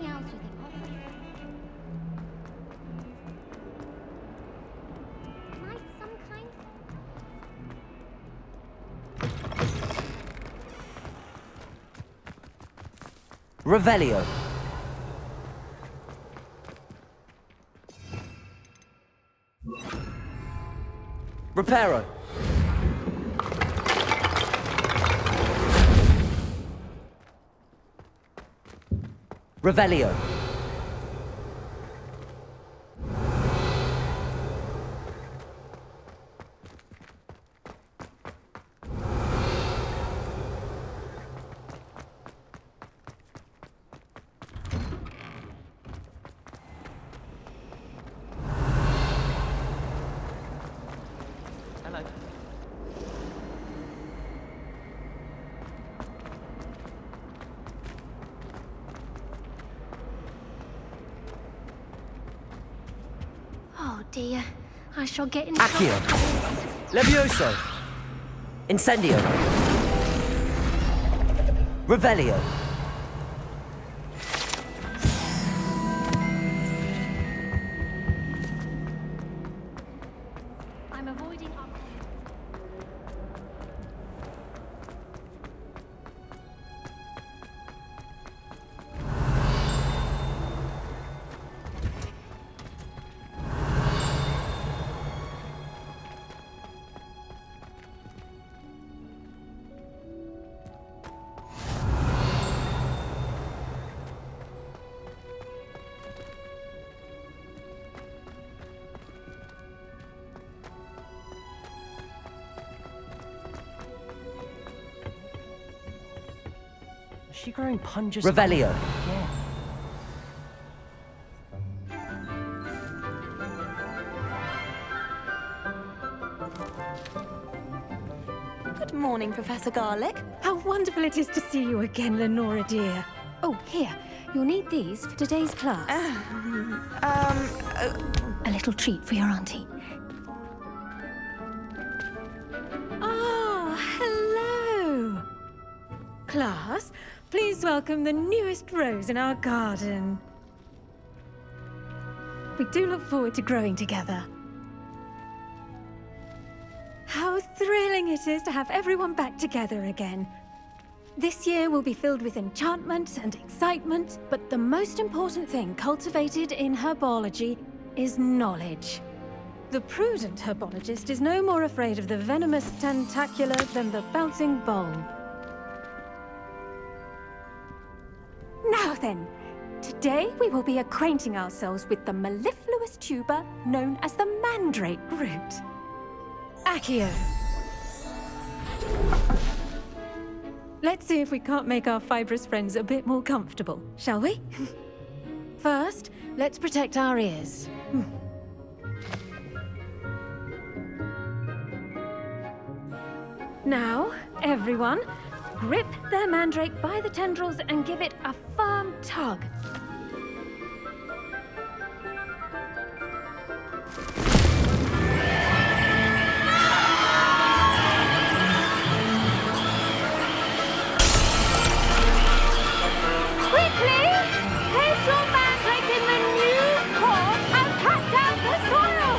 anything else you think of? Might some kind? Revelio. Reparo. Revelio. Oh dear, I shall get in Accio. Levioso. Incendio. Revelio. I'm avoiding Is she growing punges? Revelio. Yeah. Good morning, Professor Garlic. How wonderful it is to see you again, Lenora dear. Oh, here. You'll need these for today's class. A little treat for your auntie. Oh, hello. Class, please welcome the newest rose in our garden. We do look forward to growing together. How thrilling it is to have everyone back together again. This year will be filled with enchantment and excitement, but the most important thing cultivated in herbology is knowledge. The prudent herbologist is no more afraid of the venomous tentacula than the bouncing bulb. Now then, today we will be acquainting ourselves with the mellifluous tuber known as the mandrake root. Accio. Let's see if we can't make our fibrous friends a bit more comfortable, shall we? First, let's protect our ears. Now, everyone, grip their mandrake by the tendrils and give it a firm tug. Quickly! Place your mandrake in the new core and cut down the soil!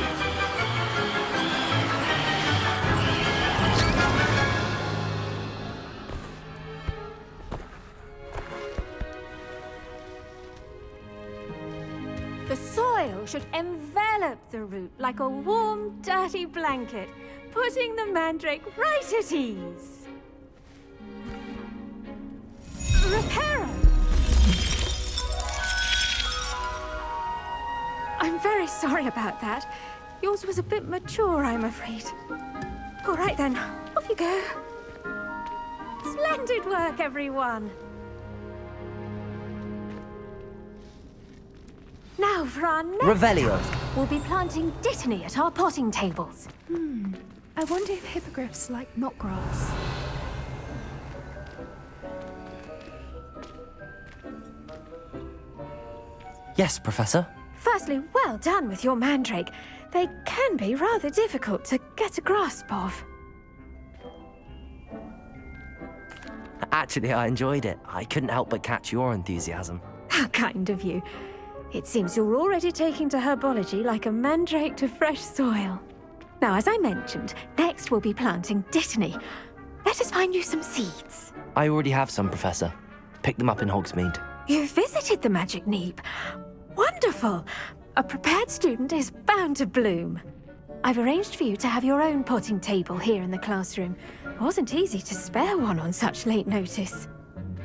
The soil should envelop the root like a warm, dirty blanket, putting the mandrake right at ease. Reparo! I'm very sorry about that. Yours was a bit mature, I'm afraid. All right then, off you go. Splendid work, everyone. Now for our next Revelio. task, we'll be planting dittany at our potting tables. I wonder if hippogriffs like knotgrass. Yes, Professor. Firstly, well done with your mandrake. They can be rather difficult to get a grasp of. Actually, I enjoyed it. I couldn't help but catch your enthusiasm. How kind of you. It seems you're already taking to herbology like a mandrake to fresh soil. Now, as I mentioned, next we'll be planting dittany. Let us find you some seeds. I already have some, Professor. Picked them up in Hogsmeade. You visited the Magic Neep. Wonderful. A prepared student is bound to bloom. I've arranged for you to have your own potting table here in the classroom. It wasn't easy to spare one on such late notice.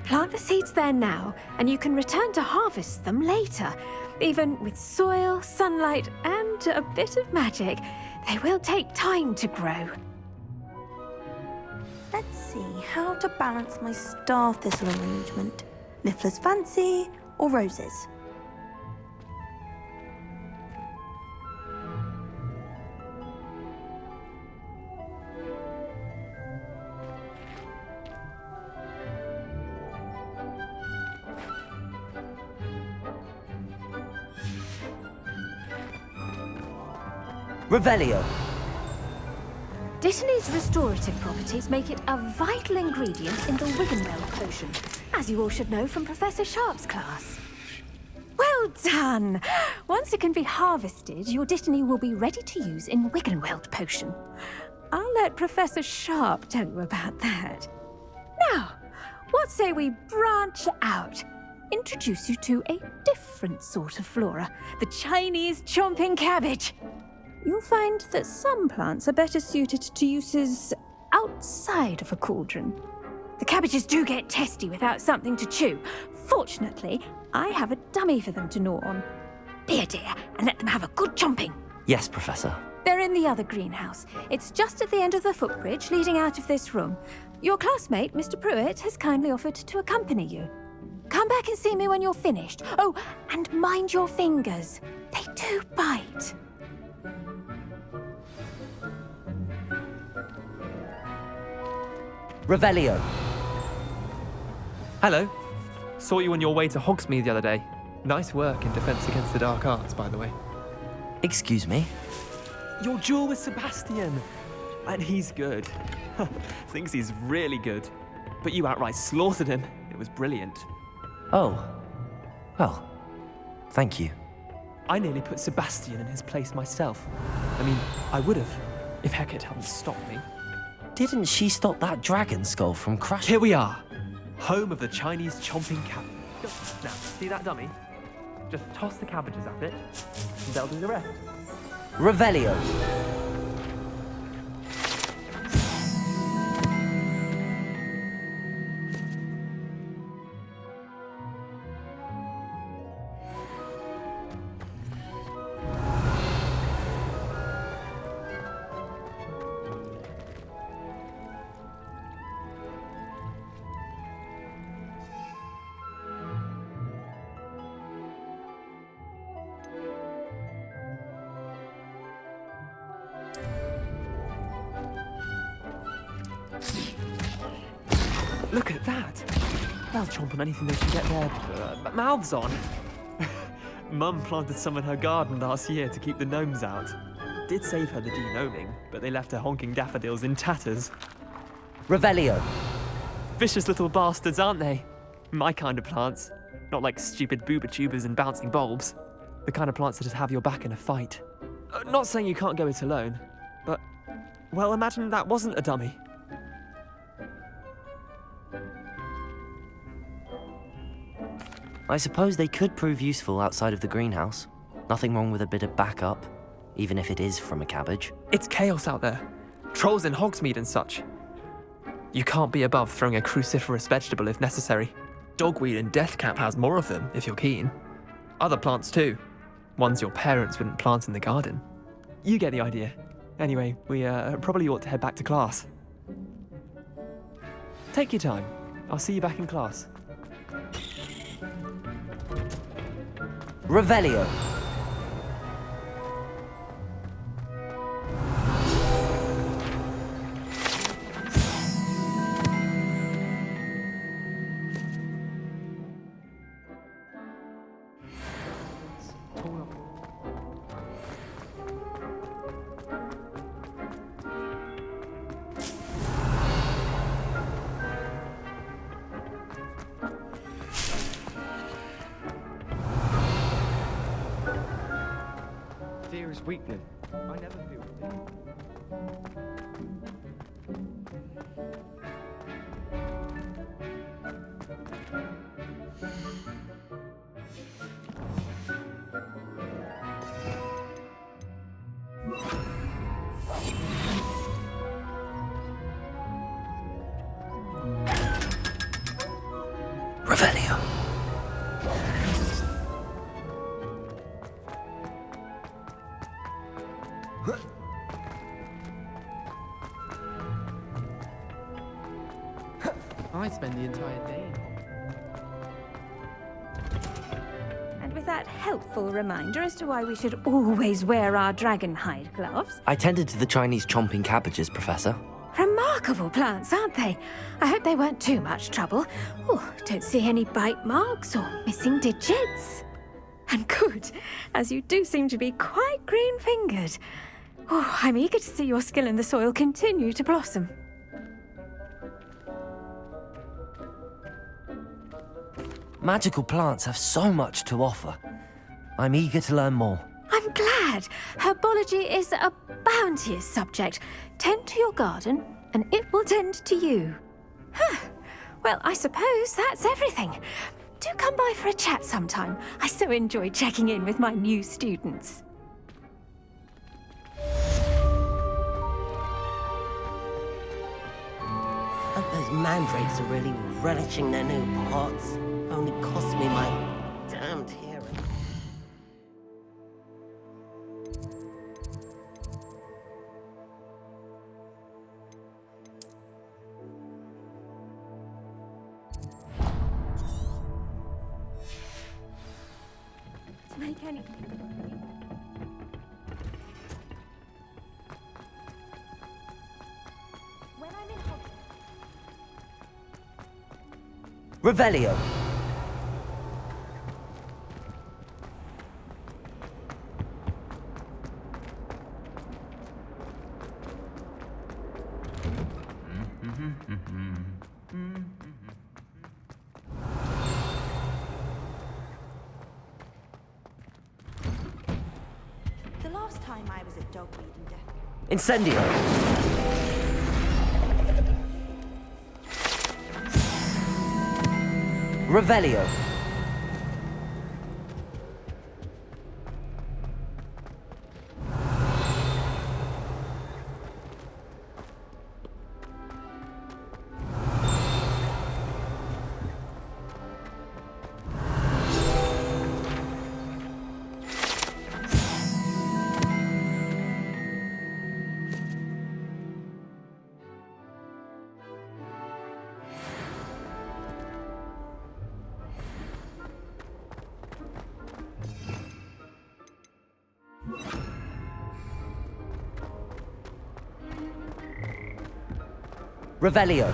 Plant the seeds there now, and you can return to harvest them later. Even with soil, sunlight, and a bit of magic, they will take time to grow. Let's see how to balance my star thistle arrangement. Niffler's fancy or roses? Revelio. Dittany's restorative properties make it a vital ingredient in the Wiggenweld potion, as you all should know from Professor Sharp's class. Well done! Once it can be harvested, your Dittany will be ready to use in Wiggenweld potion. I'll let Professor Sharp tell you about that. Now, what say we branch out? Introduce you to a different sort of flora, the Chinese chomping cabbage. You'll find that some plants are better suited to uses outside of a cauldron. The cabbages do get testy without something to chew. Fortunately, I have a dummy for them to gnaw on. Be a dear and let them have a good chomping. Yes, Professor. They're in the other greenhouse. It's just at the end of the footbridge leading out of this room. Your classmate, Mr. Pruitt, has kindly offered to accompany you. Come back and see me when you're finished. Oh, and mind your fingers. They do bite. Revelio. Hello. Saw you on your way to Hogsmeade the other day. Nice work in Defense Against the Dark Arts, by the way. Excuse me? Your duel with Sebastian. And he's good. Thinks he's really good. But you outright slaughtered him. It was brilliant. Oh. Well, thank you. I nearly put Sebastian in his place myself. I mean, I would have, if Hecate hadn't stopped me. Didn't she stop that dragon skull from crashing? Here we are. Home of the Chinese chomping cabbage. Now, see that dummy? Just toss the cabbages at it, and they'll do the rest. Revelio. Look at that! They'll chomp on anything they can get their mouths on. Mum planted some in her garden last year to keep the gnomes out. Did save her the de-gnoming, but they left her honking daffodils in tatters. Revelio. Vicious little bastards, aren't they? My kind of plants. Not like stupid booba tubers and bouncing bulbs. The kind of plants that just have your back in a fight. Not saying you can't go it alone, but, well, imagine that wasn't a dummy. I suppose they could prove useful outside of the greenhouse. Nothing wrong with a bit of backup, even if it is from a cabbage. It's chaos out there. Trolls in Hogsmeade and such. You can't be above throwing a cruciferous vegetable if necessary. Dogweed and deathcap has more of them, if you're keen. Other plants too. Ones your parents wouldn't plant in the garden. You get the idea. Anyway, we probably ought to head back to class. Take your time. I'll see you back in class. Revelio. fear is weakening. I never feel fear. Revelio. I spend the entire day in And with that helpful reminder as to why we should always wear our dragon hide gloves. I tended to the Chinese chomping cabbages, Professor. Remarkable plants, aren't they? I hope they weren't too much trouble. Oh, don't see any bite marks or missing digits. And good, as you do seem to be quite green-fingered. Oh, I'm eager to see your skill in the soil continue to blossom. Magical plants have so much to offer. I'm eager to learn more. I'm glad. Herbology is a bounteous subject. Tend to your garden, and it will tend to you. Huh. Well, I suppose that's everything. Do come by for a chat sometime. I so enjoy checking in with my new students. Hope those mandrakes are really relishing their new pots. Only cost me my damned hearing. To make any... When I'm in Hogwarts... Revelio. The last time I was at Dogweed and Death. Incendio. Revelio. Revelio.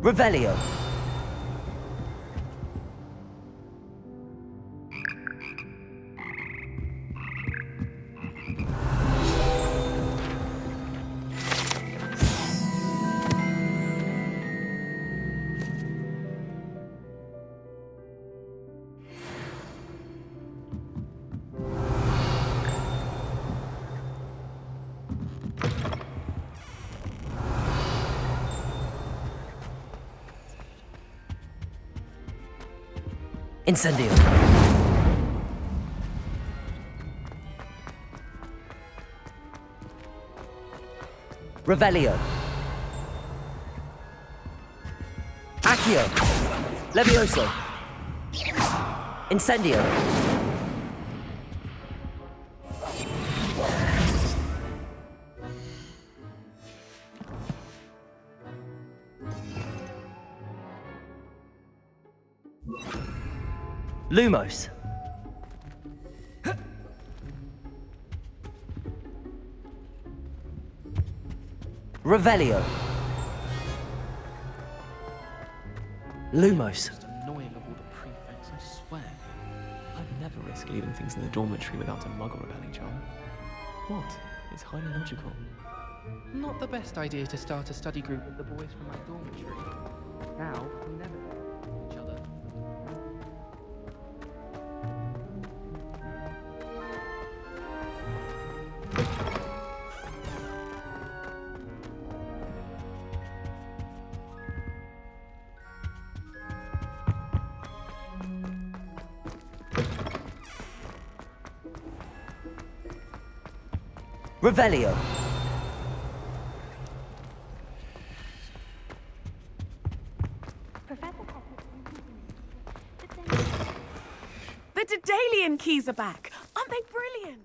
Revelio. Incendio. Revelio. Accio. Levioso. Incendio. Lumos. Revelio. Lumos. Annoying of all the prefects, I swear. I'd never risk leaving things in the dormitory without a muggle repelling charm. What? It's highly logical. Not the best idea to start a study group with the boys from my dormitory. Now, we'll never know each other. Revelio. The Daedalian keys are back. Aren't they brilliant?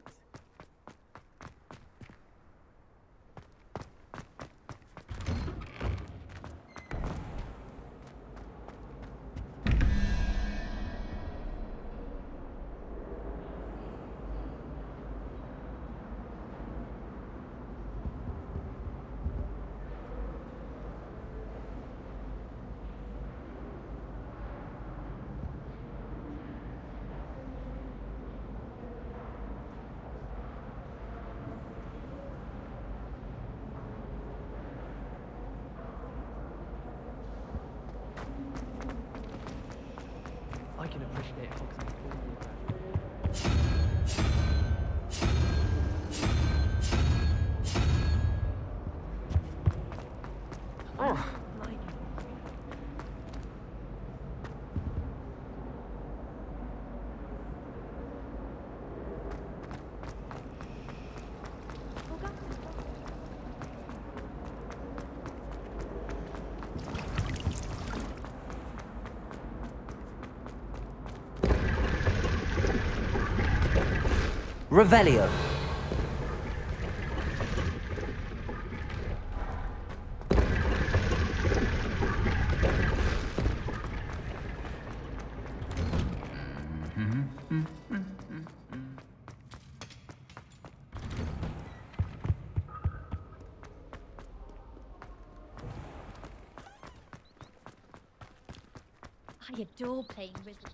I can appreciate Hogsmeade. Oh. Revelio. I adore playing Riddle.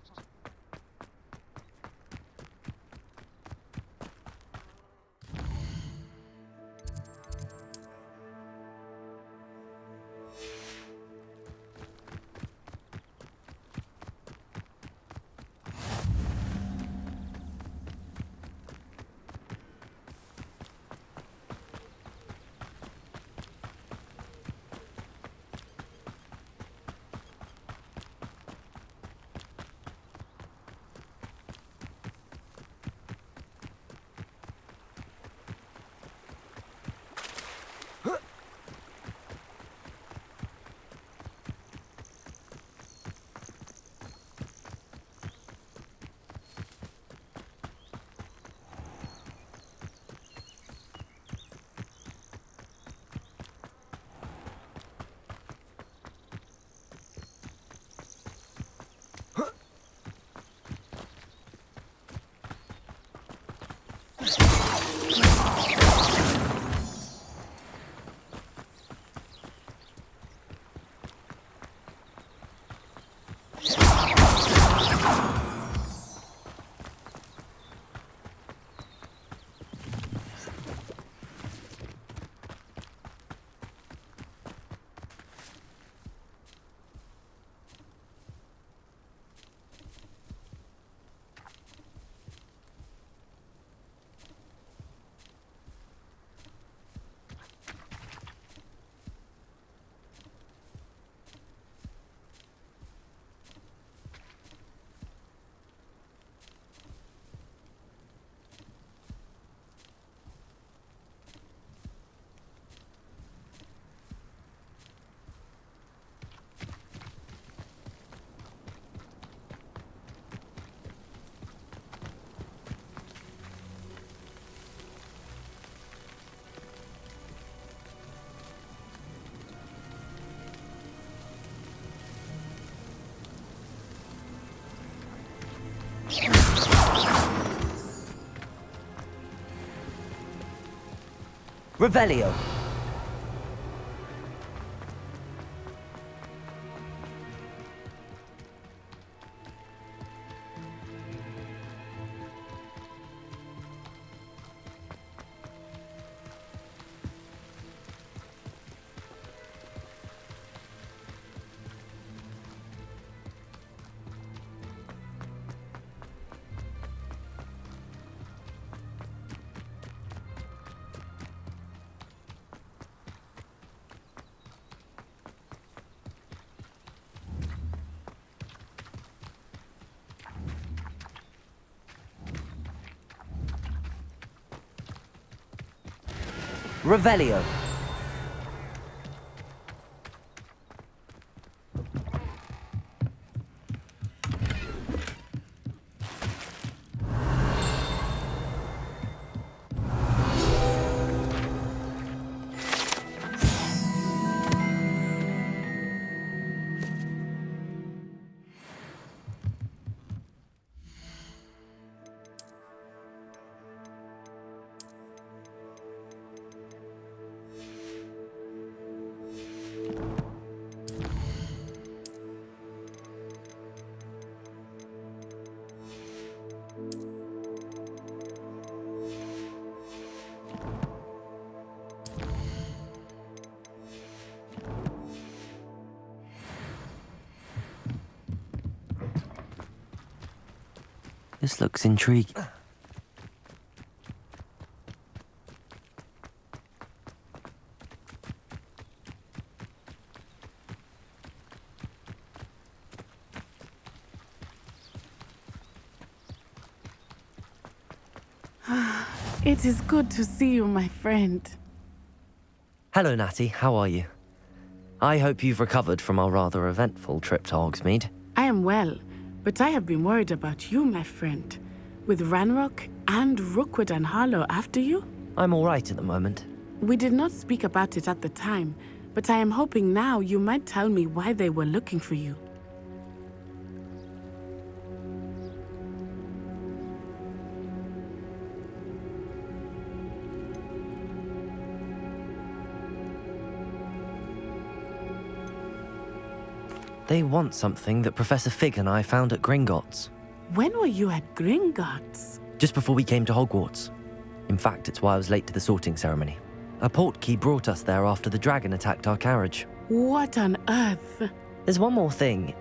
Revelio. Revelio. This looks intriguing. It is good to see you, my friend. Hello, Natty. How are you? I hope you've recovered from our rather eventful trip to Hogsmeade. I am well, but I have been worried about you, my friend. With Ranrock and Rookwood and Harlow after you? I'm all right at the moment. We did not speak about it at the time, but I am hoping now you might tell me why they were looking for you. They want something that Professor Fig and I found at Gringotts. When were you at Gringotts? Just before we came to Hogwarts. In fact, it's why I was late to the sorting ceremony. A portkey brought us there after the dragon attacked our carriage. What on earth? There's one more thing.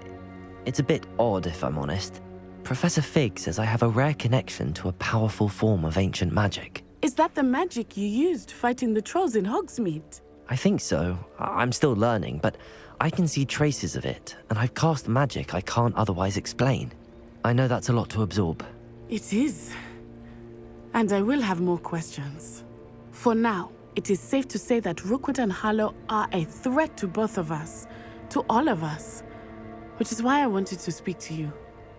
It's a bit odd, if I'm honest. Professor Fig says I have a rare connection to a powerful form of ancient magic. Is that the magic you used fighting the trolls in Hogsmeade? I think so. I'm still learning, but I can see traces of it, and I've cast magic I can't otherwise explain. I know that's a lot to absorb. It is. And I will have more questions. For now, it is safe to say that Rookwood and Harlow are a threat to both of us, to all of us, which is why I wanted to speak to you.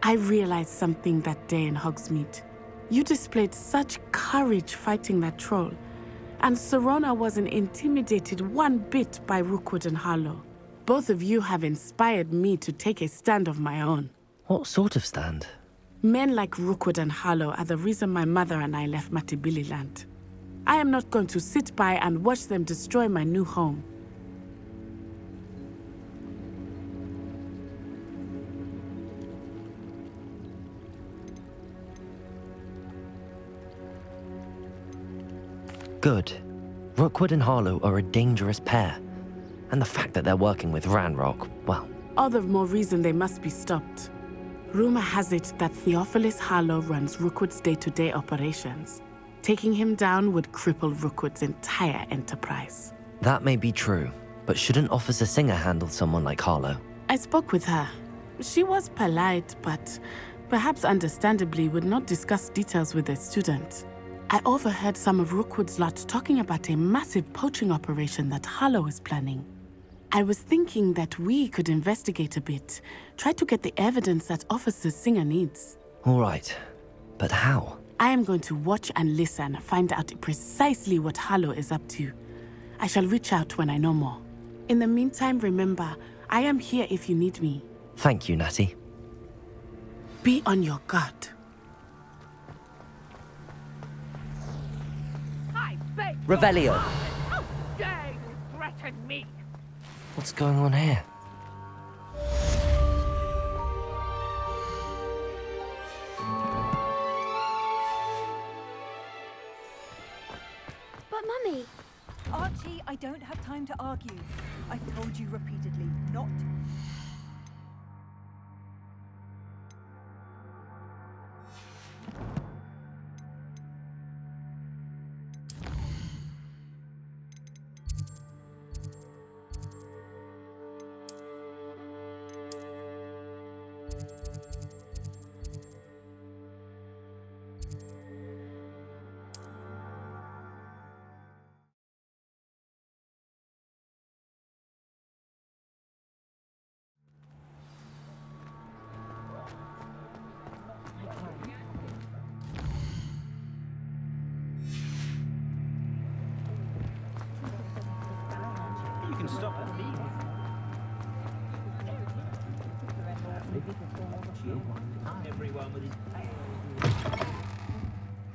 I realized something that day in Hogsmeade. You displayed such courage fighting that troll, and Serona wasn't intimidated one bit by Rookwood and Harlow. Both of you have inspired me to take a stand of my own. What sort of stand? Men like Rookwood and Harlow are the reason my mother and I left Matibili land. I am not going to sit by and watch them destroy my new home. Good. Rookwood and Harlow are a dangerous pair. And the fact that they're working with Ranrock, well... All the more reason they must be stopped. Rumor has it that Theophilus Harlow runs Rookwood's day-to-day operations. Taking him down would cripple Rookwood's entire enterprise. That may be true, but shouldn't Officer Singer handle someone like Harlow? I spoke with her. She was polite, but perhaps understandably would not discuss details with a student. I overheard some of Rookwood's lot talking about a massive poaching operation that Harlow is planning. I was thinking that we could investigate a bit, try to get the evidence that Officer Singer needs. All right, but how? I am going to watch and listen, find out precisely what Harlow is up to. I shall reach out when I know more. In the meantime, remember, I am here if you need me. Thank you, Natty. Be on your guard. Revelio. and me. What's going on here? But Mummy... Archie, I don't have time to argue. I've told you repeatedly, not...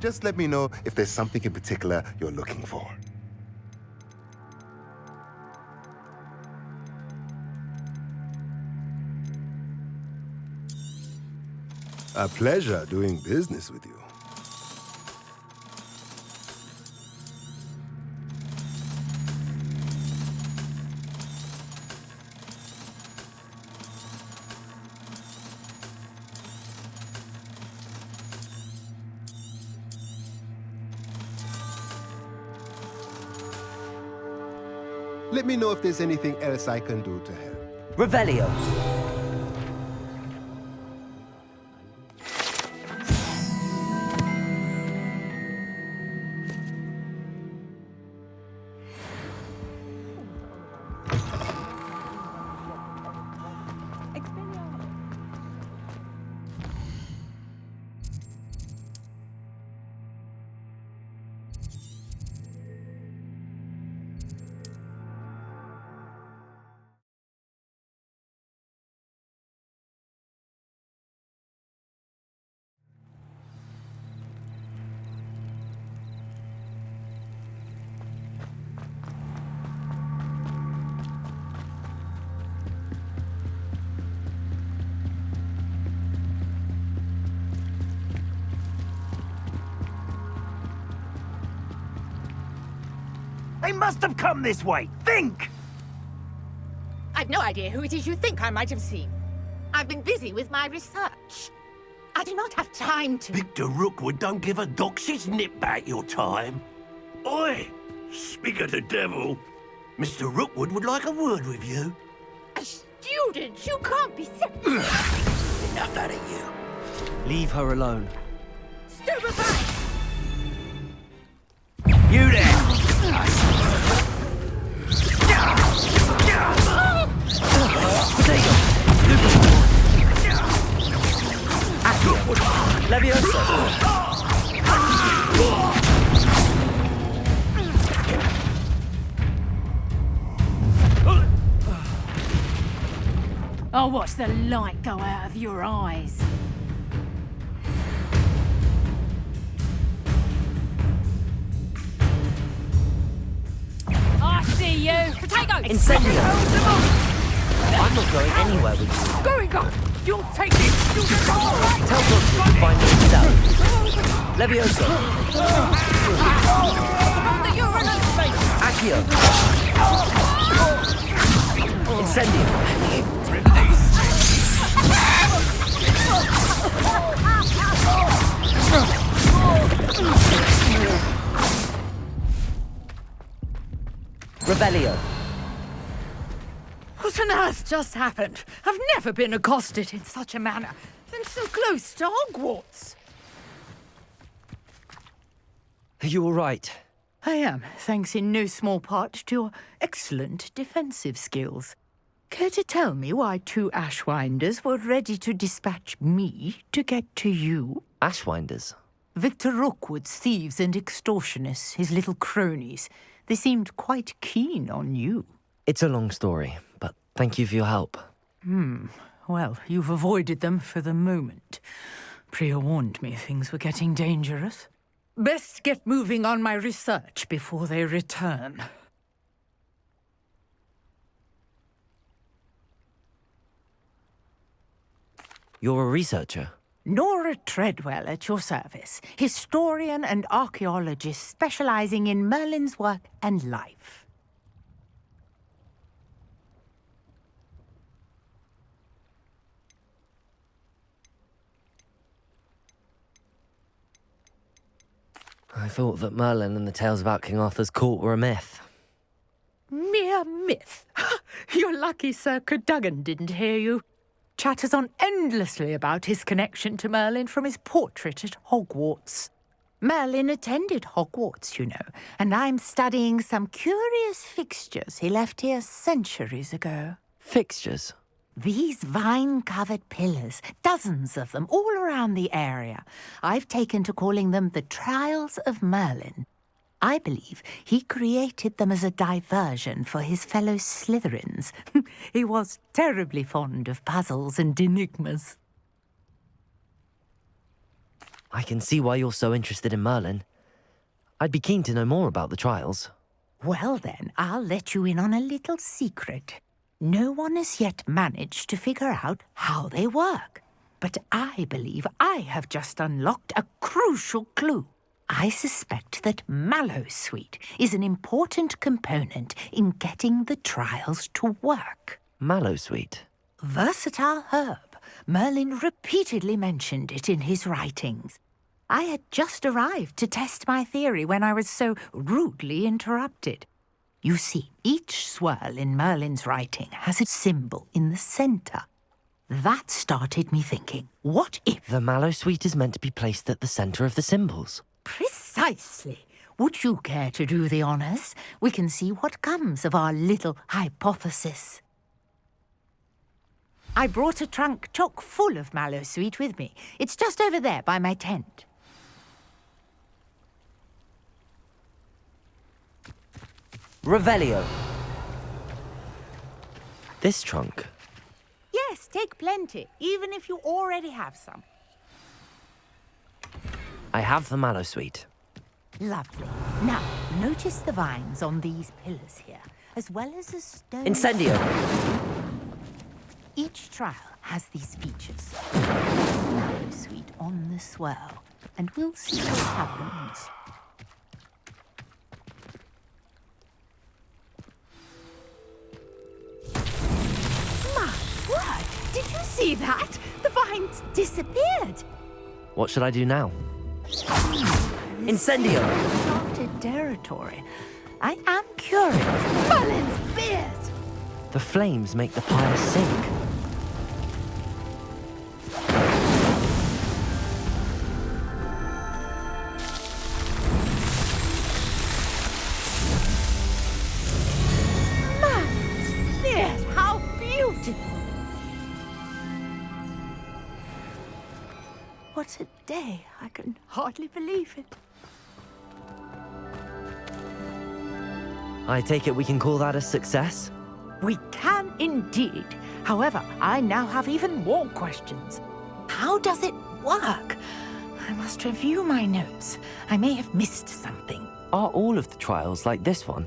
Just let me know if there's something in particular you're looking for. A pleasure doing business with you. Let me know if there's anything else I can do to help. Revelio. They must have come this way. Think! I've no idea who it is you think I might have seen. I've been busy with my research. I do not have time to... Victor Rookwood don't give a doxy's nip back your time. Oi! Speak of the devil. Mr. Rookwood would like a word with you. A student? You can't be so... Enough out of you. Leave her alone. Stupefy! You there! Leviosa! I'll watch the light go out of your eyes. I see you. Potato! Incendio! I'm not going anywhere with you. Going on! You'll take it! You'll take it! Tell Doctor to find it himself. Leviosa! Accio! Incendio! Revelio! What on earth just happened? I've never been accosted in such a manner. And so close to Hogwarts. Are you all right? I am, thanks in no small part to your excellent defensive skills. Care to tell me why two Ashwinders were ready to dispatch me to get to you? Ashwinders? Victor Rookwood's thieves and extortionists, his little cronies. They seemed quite keen on you. It's a long story, but thank you for your help. Well, you've avoided them for the moment. Priya warned me things were getting dangerous. Best get moving on my research before they return. You're a researcher? Nora Treadwell at your service, historian and archaeologist specializing in Merlin's work and life. I thought that Merlin and the tales about King Arthur's court were a myth. Mere myth. You're lucky Sir Cadogan didn't hear you. Chatters on endlessly about his connection to Merlin from his portrait at Hogwarts. Merlin attended Hogwarts, you know, and I'm studying some curious fixtures he left here centuries ago. Fixtures? These vine-covered pillars, dozens of them, all around the area. I've taken to calling them the Trials of Merlin. I believe he created them as a diversion for his fellow Slytherins. He was terribly fond of puzzles and enigmas. I can see why you're so interested in Merlin. I'd be keen to know more about the trials. Well then, I'll let you in on a little secret. No one has yet managed to figure out how they work. But I believe I have just unlocked a crucial clue. I suspect that mallowsweet is an important component in getting the trials to work. Mallowsweet? Versatile herb. Merlin repeatedly mentioned it in his writings. I had just arrived to test my theory when I was so rudely interrupted. You see, each swirl in Merlin's writing has a symbol in the centre. That started me thinking, what if... The mallowsweet is meant to be placed at the centre of the symbols. Precisely. Would you care to do the honours? We can see what comes of our little hypothesis. I brought a trunk chock full of mallowsweet with me. It's just over there by my tent. Revelio. This trunk? Yes, take plenty, even if you already have some. I have the mallowsweet. Lovely. Now, notice the vines on these pillars here, as well as a stone... Incendio! Each trial has these features. Mallowsweet on the swirl, and we'll see what happens. My word! Did you see that? The vines disappeared! What should I do now? Incendio! Uncharted territory. I am curious. Merlin's beard! The flames make the pyre sink. Merlin's beard! How beautiful! What a day. I can hardly believe it. I take it we can call that a success? We can indeed. However, I now have even more questions. How does it work? I must review my notes. I may have missed something. Are all of the trials like this one?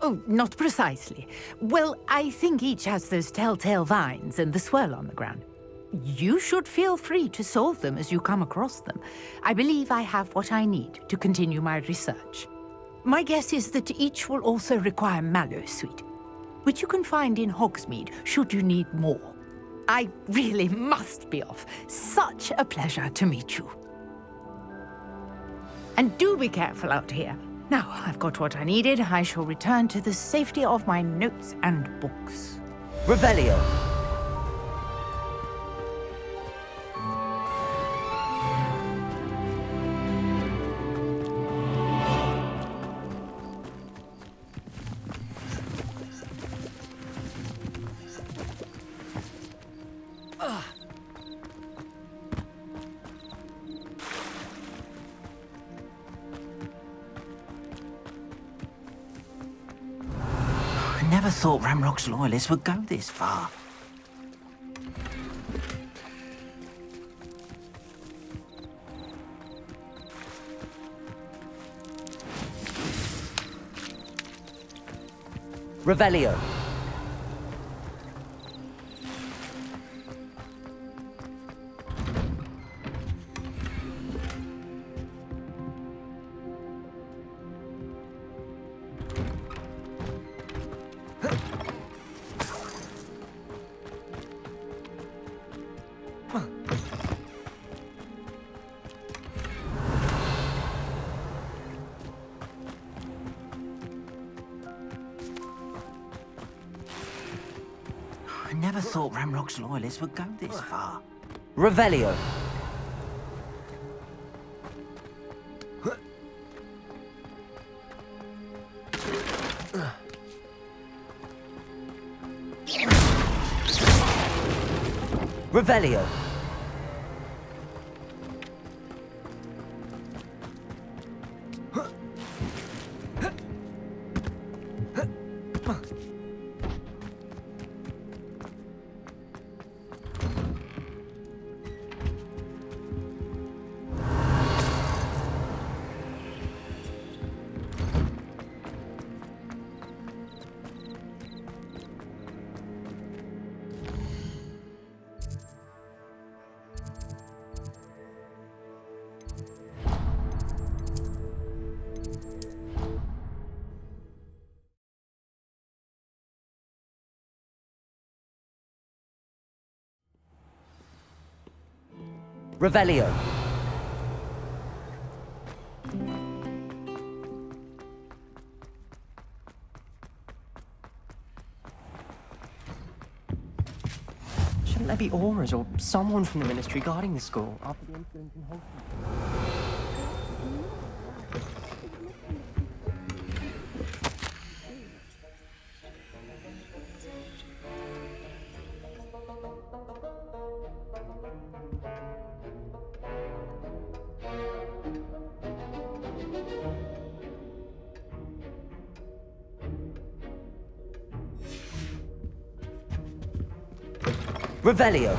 Oh, not precisely. Well, I think each has those telltale vines and the swirl on the ground. You should feel free to solve them as you come across them. I believe I have what I need to continue my research. My guess is that each will also require mallowsweet, which you can find in Hogsmeade should you need more. I really must be off. Such a pleasure to meet you. And do be careful out here. Now I've got what I needed, I shall return to the safety of my notes and books. Revelio! I never thought Ramrock's loyalists would go this far. Revelio. never thought Ramrock's loyalists would go this far. Revelio. Revelio. Revelio. Shouldn't there be auras or someone from the ministry guarding the school after the incident in Hogwarts? Revelio.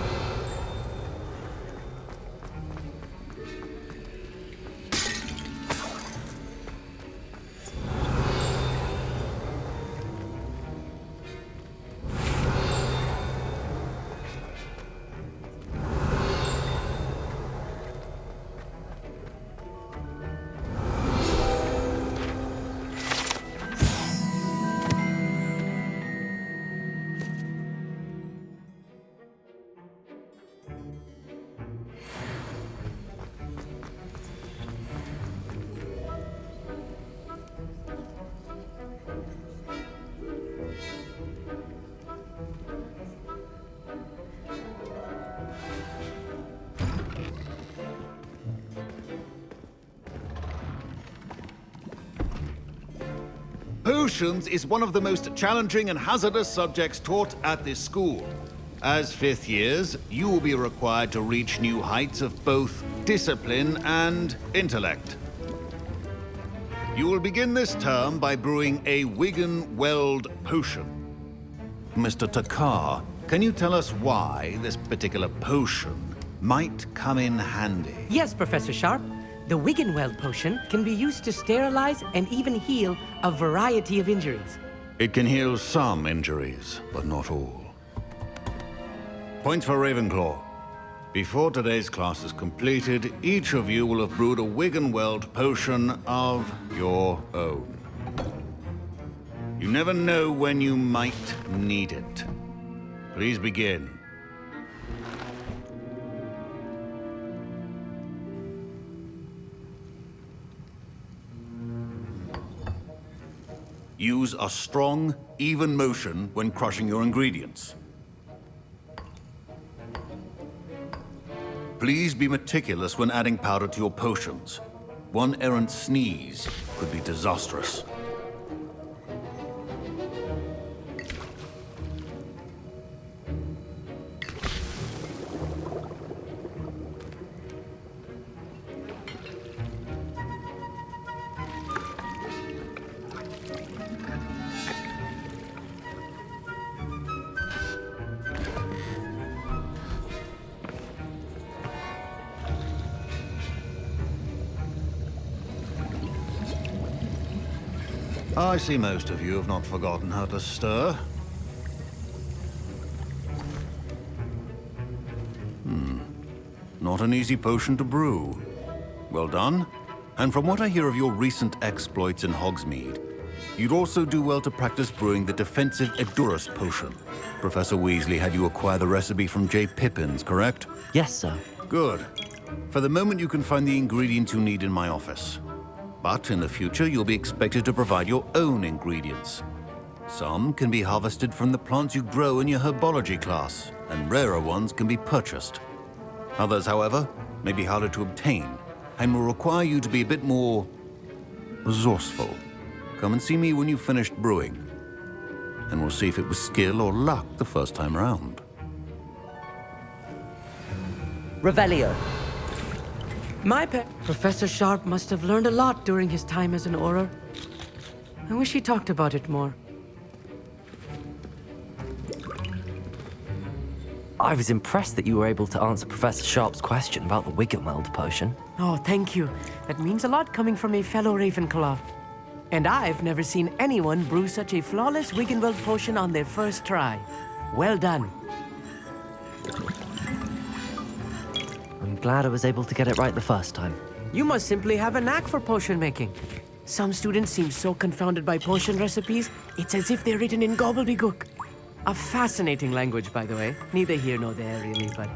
Potions is one of the most challenging and hazardous subjects taught at this school. As fifth years, you will be required to reach new heights of both discipline and intellect. You will begin this term by brewing a Wiggenweld potion. Mr. Takar, can you tell us why this particular potion might come in handy? Yes, Professor Sharp. The Wiggenweld potion can be used to sterilize and even heal a variety of injuries. It can heal some injuries, but not all. Points for Ravenclaw. Before today's class is completed, each of you will have brewed a Wiggenweld potion of your own. You never know when you might need it. Please begin. Use a strong, even motion when crushing your ingredients. Please be meticulous when adding powder to your potions. One errant sneeze could be disastrous. I see most of you have not forgotten how to stir. Not an easy potion to brew. Well done. And from what I hear of your recent exploits in Hogsmeade, you'd also do well to practice brewing the defensive Edurus potion. Professor Weasley had you acquire the recipe from J. Pippins, correct? Yes, sir. Good. For the moment, you can find the ingredients you need in my office. But in the future, you'll be expected to provide your own ingredients. Some can be harvested from the plants you grow in your Herbology class, and rarer ones can be purchased. Others, however, may be harder to obtain, and will require you to be a bit more resourceful. Come and see me when you've finished brewing, and we'll see if it was skill or luck the first time round. Revelio. My pet, Professor Sharp must have learned a lot during his time as an Auror. I wish he talked about it more. I was impressed that you were able to answer Professor Sharp's question about the Wiggenweld potion. Oh, thank you. That means a lot coming from a fellow Ravenclaw. And I've never seen anyone brew such a flawless Wiggenweld potion on their first try. Well done. I'm glad I was able to get it right the first time. You must simply have a knack for potion making. Some students seem so confounded by potion recipes, it's as if they're written in gobbledygook. A fascinating language, by the way. Neither here nor there, really, but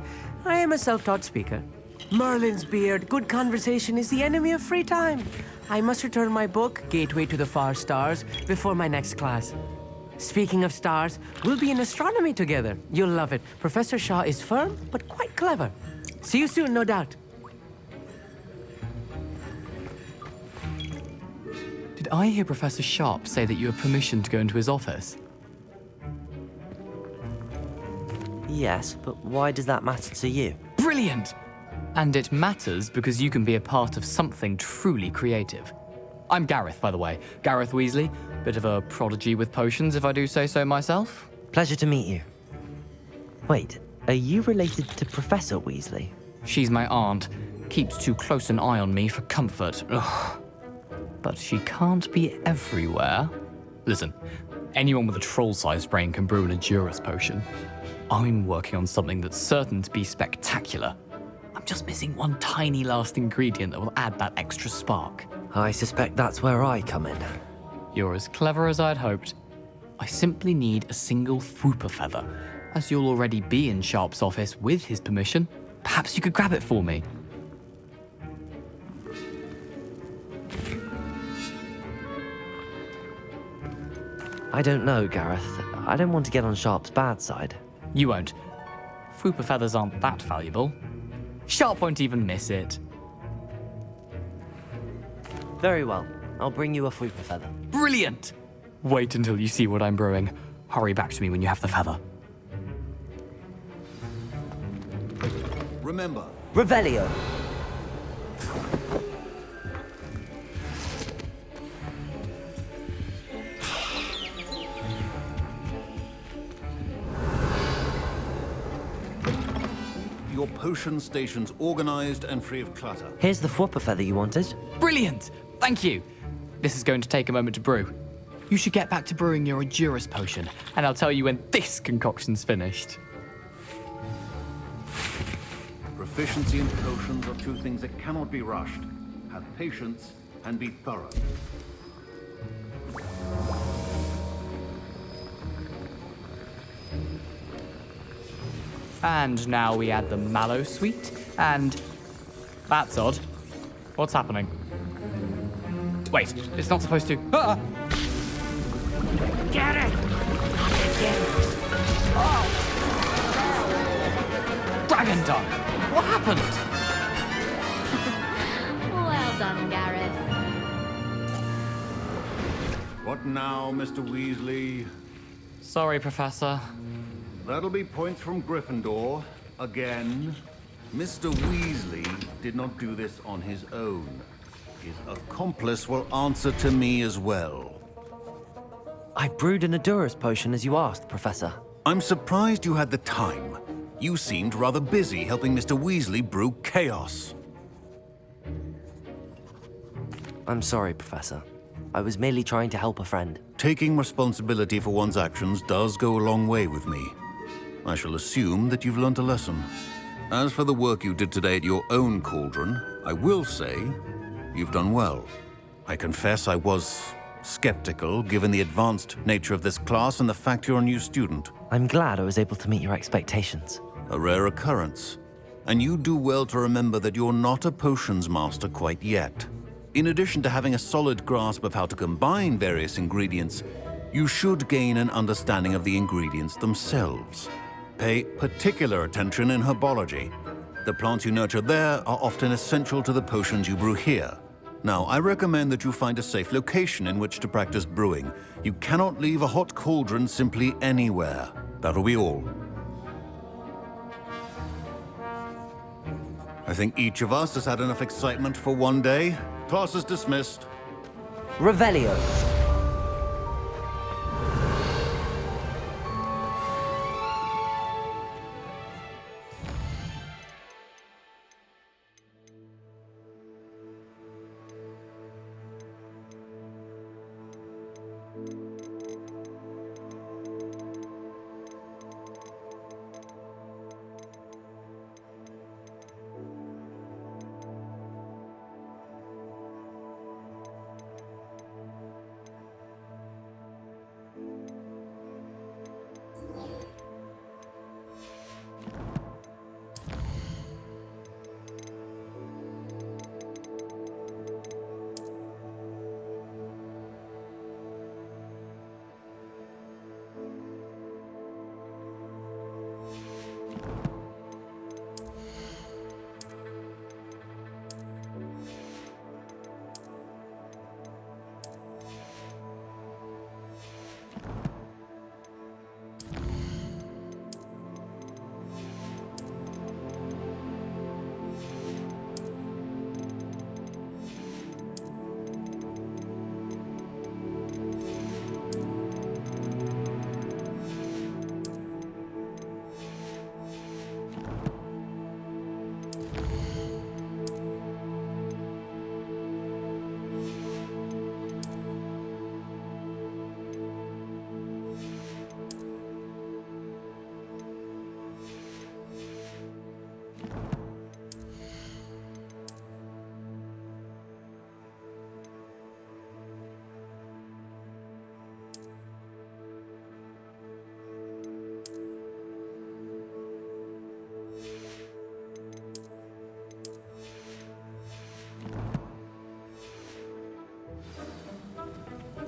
I am a self-taught speaker. Merlin's beard, good conversation is the enemy of free time. I must return my book, Gateway to the Far Stars, before my next class. Speaking of stars, we'll be in astronomy together. You'll love it. Professor Shaw is firm, but quite clever. See you soon, no doubt. Did I hear Professor Sharp say that you have permission to go into his office? Yes, but why does that matter to you? Brilliant! And it matters because you can be a part of something truly creative. I'm Gareth, by the way. Gareth Weasley. Bit of a prodigy with potions, if I do say so myself. Pleasure to meet you. Wait, are you related to Professor Weasley? She's my aunt. Keeps too close an eye on me for comfort. Ugh. But she can't be everywhere. Listen, anyone with a troll-sized brain can brew an Adurus potion. I'm working on something that's certain to be spectacular. I'm just missing one tiny last ingredient that will add that extra spark. I suspect that's where I come in. You're as clever as I'd hoped. I simply need a single Fwooper feather. As you'll already be in Sharp's office with his permission, perhaps you could grab it for me. I don't know, Gareth. I don't want to get on Sharp's bad side. You won't. Fwooper feathers aren't that valuable. Sharp won't even miss it. Very well. I'll bring you a Fwooper feather. Brilliant! Wait until you see what I'm brewing. Hurry back to me when you have the feather. Remember. Revelio. Your potion station's organized and free of clutter. Here's the Fwooper feather you wanted. Brilliant! Thank you. This is going to take a moment to brew. You should get back to brewing your Adurus potion, and I'll tell you when this concoction's finished. Proficiency in potions are two things that cannot be rushed. Have patience and be thorough. And now we add the mallow sweet, and... That's odd. What's happening? Wait, it's not supposed to... Ah! Get it! Get it! Oh! Dragon Duck! What happened? Well done, Gareth. What now, Mr. Weasley? Sorry, Professor. That'll be points from Gryffindor, again. Mr. Weasley did not do this on his own. His accomplice will answer to me as well. I brewed an Adurus potion as you asked, Professor. I'm surprised you had the time. You seemed rather busy helping Mr. Weasley brew chaos. I'm sorry, Professor. I was merely trying to help a friend. Taking responsibility for one's actions does go a long way with me. I shall assume that you've learnt a lesson. As for the work you did today at your own cauldron, I will say you've done well. I confess I was skeptical, given the advanced nature of this class and the fact you're a new student. I'm glad I was able to meet your expectations. A rare occurrence. And you do well to remember that you're not a potions master quite yet. In addition to having a solid grasp of how to combine various ingredients, you should gain an understanding of the ingredients themselves. Pay particular attention in herbology. The plants you nurture there are often essential to the potions you brew here. Now, I recommend that you find a safe location in which to practice brewing. You cannot leave a hot cauldron simply anywhere. That'll be all. I think each of us has had enough excitement for one day. Class is dismissed. Revelio.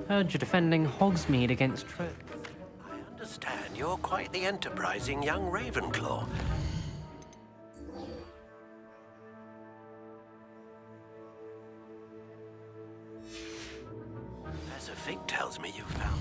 Heard you're defending Hogsmeade against I understand you're quite the enterprising young Ravenclaw. Professor Fig tells me you found...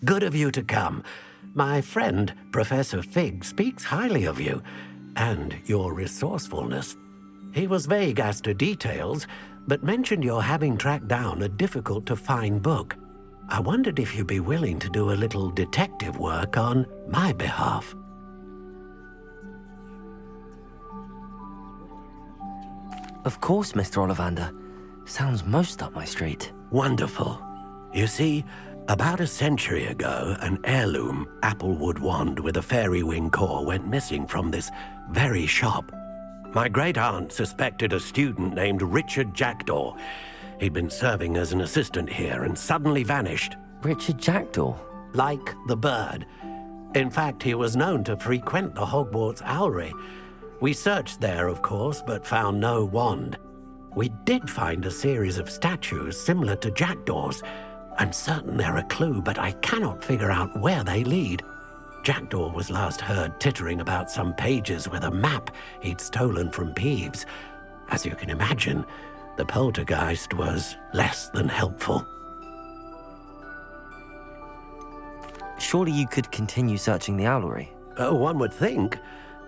Good of you to come. My friend, Professor Fig, speaks highly of you and your resourcefulness. He was vague as to details, but mentioned your having tracked down a difficult-to-find book. I wondered if you'd be willing to do a little detective work on my behalf. Of course, Mr. Ollivander. Sounds most up my street. Wonderful. You see, about a century ago, an heirloom applewood wand with a fairy wing core went missing from this very shop. My great-aunt suspected a student named Richard Jackdaw. He'd been serving as an assistant here and suddenly vanished. Richard Jackdaw? Like the bird. In fact, he was known to frequent the Hogwarts Owlery. We searched there, of course, but found no wand. We did find a series of statues similar to Jackdaw's. I'm certain they're a clue, but I cannot figure out where they lead. Jackdaw was last heard tittering about some pages with a map he'd stolen from Peeves. As you can imagine, the poltergeist was less than helpful. Surely you could continue searching the owlery? Oh, one would think.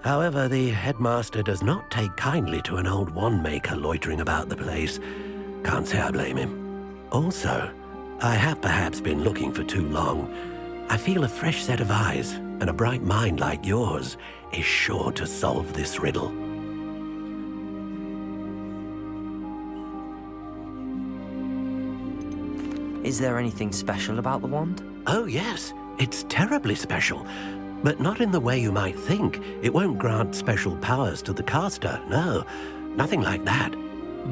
However, the headmaster does not take kindly to an old wand-maker loitering about the place. Can't say I blame him. Also, I have perhaps been looking for too long. I feel a fresh set of eyes and a bright mind like yours is sure to solve this riddle. Is there anything special about the wand? Oh, yes. It's terribly special. But not in the way you might think. It won't grant special powers to the caster, no. Nothing like that.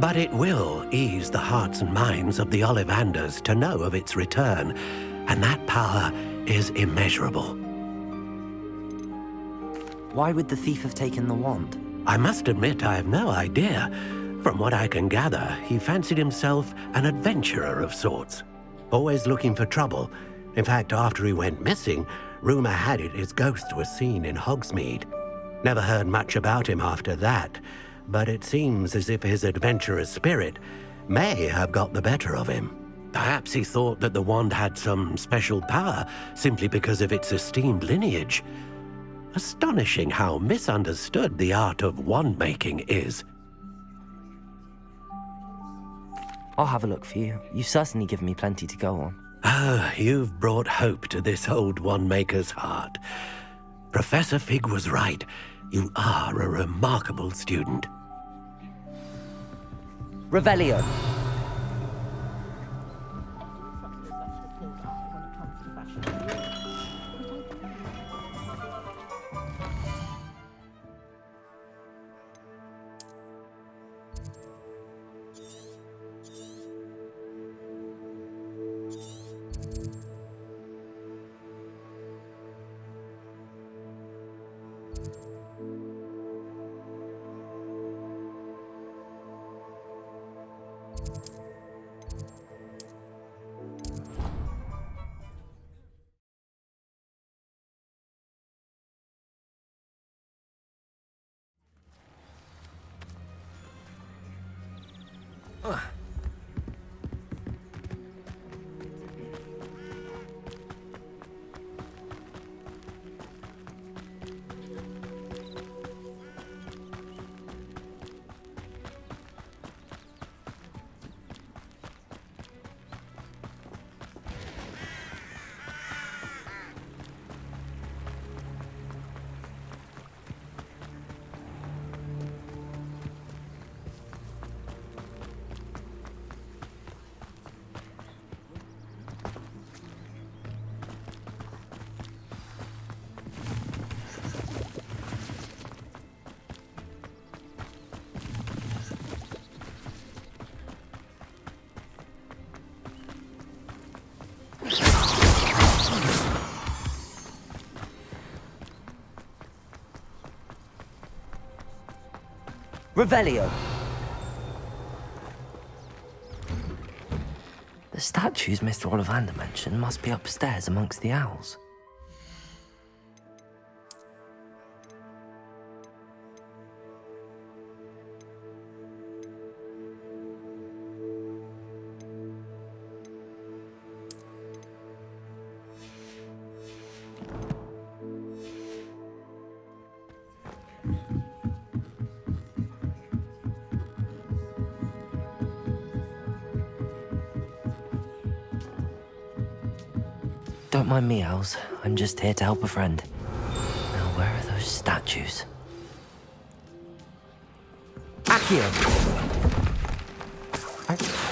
But it will ease the hearts and minds of the Ollivanders to know of its return. And that power is immeasurable. Why would the thief have taken the wand? I must admit I have no idea. From what I can gather, he fancied himself an adventurer of sorts. Always looking for trouble. In fact, after he went missing, rumor had it his ghost was seen in Hogsmeade. Never heard much about him after that, but it seems as if his adventurous spirit may have got the better of him. Perhaps he thought that the wand had some special power simply because of its esteemed lineage. Astonishing how misunderstood the art of wand-making is. I'll have a look for you. You've certainly given me plenty to go on. Ah, you've brought hope to this old wand-maker's heart. Professor Fig was right. You are a remarkable student. Revelio. Revelio. The statues Mr. Ollivander mentioned must be upstairs amongst the owls. Don't mind me, owls. I'm just here to help a friend. Now, where are those statues? Accio!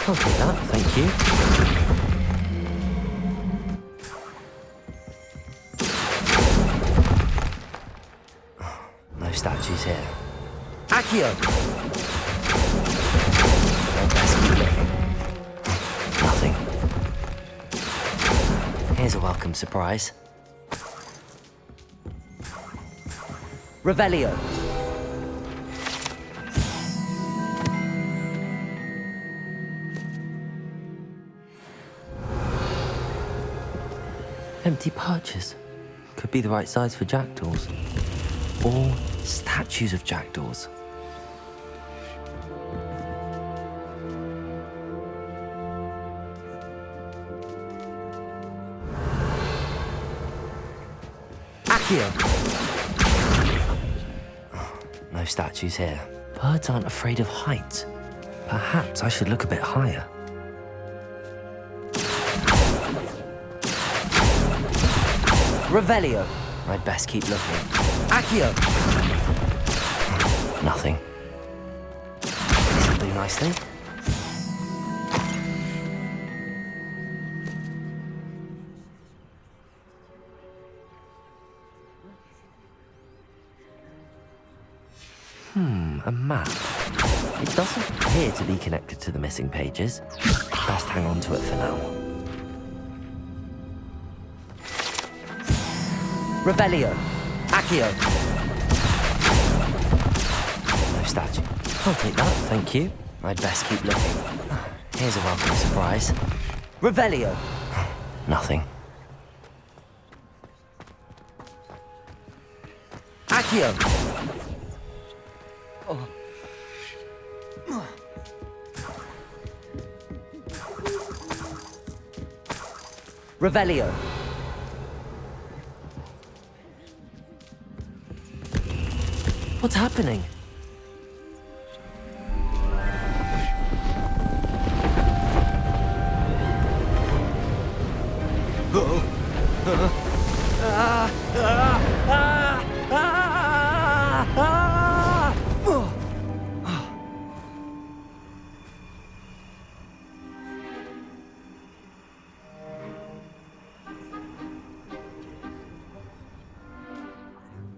I'll take that, thank you. No statues here. Accio! Best keep looking. Nothing. Here's a welcome surprise. Revelio. Empty perches. Could be the right size for jackdaws. Or statues of jackdaws. No statues here. Birds aren't afraid of heights. Perhaps I should look a bit higher. Revelio. I'd best keep looking. Accio. Nothing. This'll do nicely. A map. It doesn't appear to be connected to the missing pages. Best hang on to it for now. Revelio. Accio. No statue. I'll take that, thank you. I'd best keep looking. Here's a welcome surprise. Revelio. Nothing. Accio. Oh. Revelio. What's happening?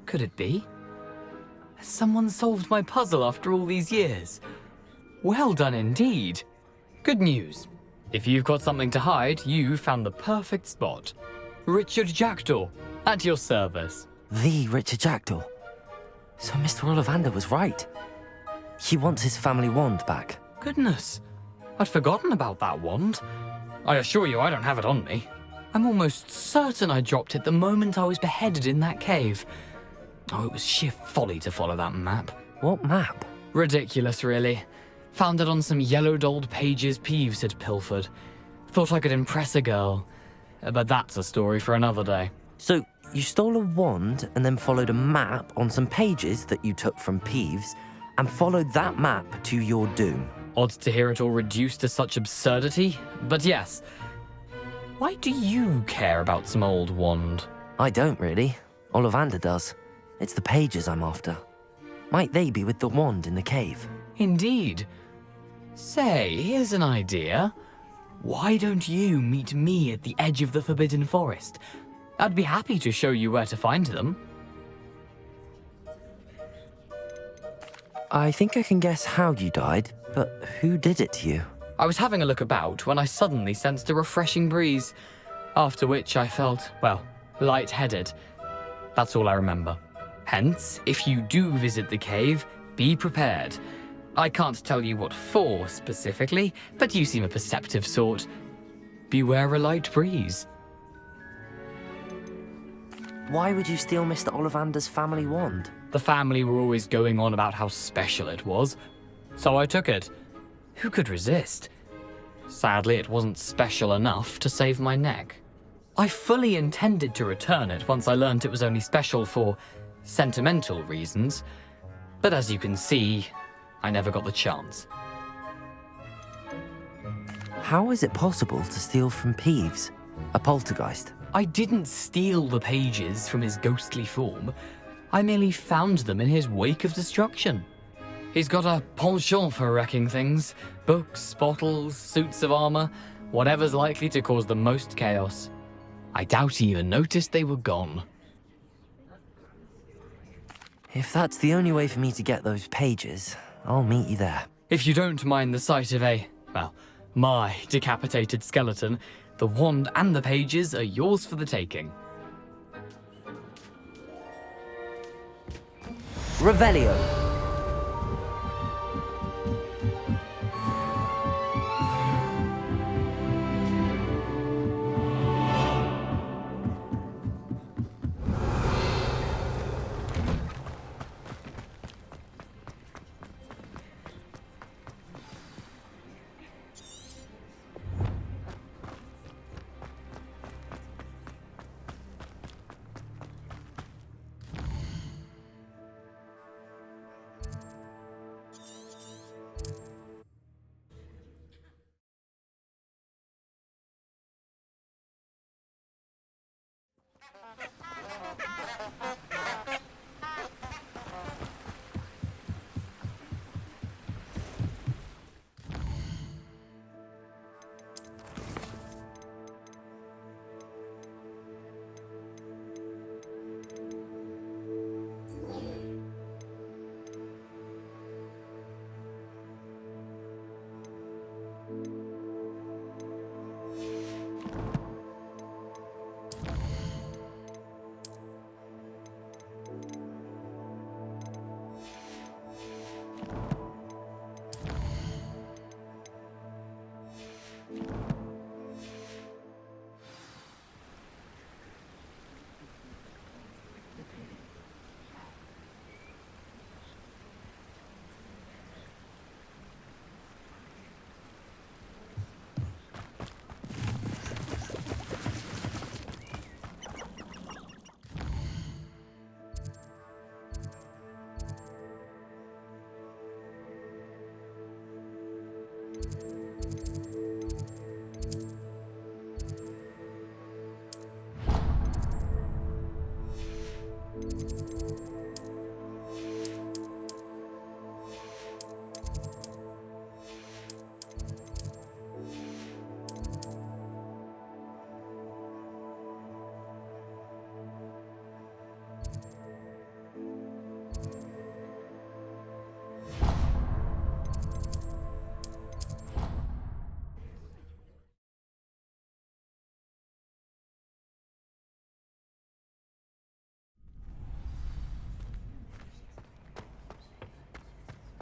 Could it be? Has someone solved my puzzle after all these years? Well done indeed. Good news. If you've got something to hide, you found the perfect spot. Richard Jackdaw, at your service. The Richard Jackdaw. So Mr. Ollivander was right. He wants his family wand back. Goodness, I'd forgotten about that wand. I assure you I don't have it on me. I'm almost certain I dropped it the moment I was beheaded in that cave. Oh, it was sheer folly to follow that map. What map? Ridiculous, really. Found it on some yellowed old pages Peeves had pilfered. Thought I could impress a girl. But that's a story for another day. So, you stole a wand and then followed a map on some pages that you took from Peeves and followed that map to your doom. Odd to hear it all reduced to such absurdity, but yes. Why do you care about some old wand? I don't really. Ollivander does. It's the pages I'm after. Might they be with the wand in the cave? Indeed. Say, here's an idea. Why don't you meet me at the edge of the Forbidden Forest? I'd be happy to show you where to find them. I think I can guess how you died, but who did it to you? I was having a look about when I suddenly sensed a refreshing breeze, after which I felt, well, lightheaded. That's all I remember. Hence, if you do visit the cave, be prepared. I can't tell you what for specifically, but you seem a perceptive sort. Beware a light breeze. Why would you steal Mr. Ollivander's family wand? The family were always going on about how special it was, so I took it. Who could resist? Sadly, it wasn't special enough to save my neck. I fully intended to return it once I learned it was only special for sentimental reasons, but as you can see, I never got the chance. How is it possible to steal from Peeves, a poltergeist? I didn't steal the pages from his ghostly form. I merely found them in his wake of destruction. He's got a penchant for wrecking things. Books, bottles, suits of armor, whatever's likely to cause the most chaos. I doubt he even noticed they were gone. If that's the only way for me to get those pages, I'll meet you there. If you don't mind the sight of my decapitated skeleton, the wand and the pages are yours for the taking. Revelio.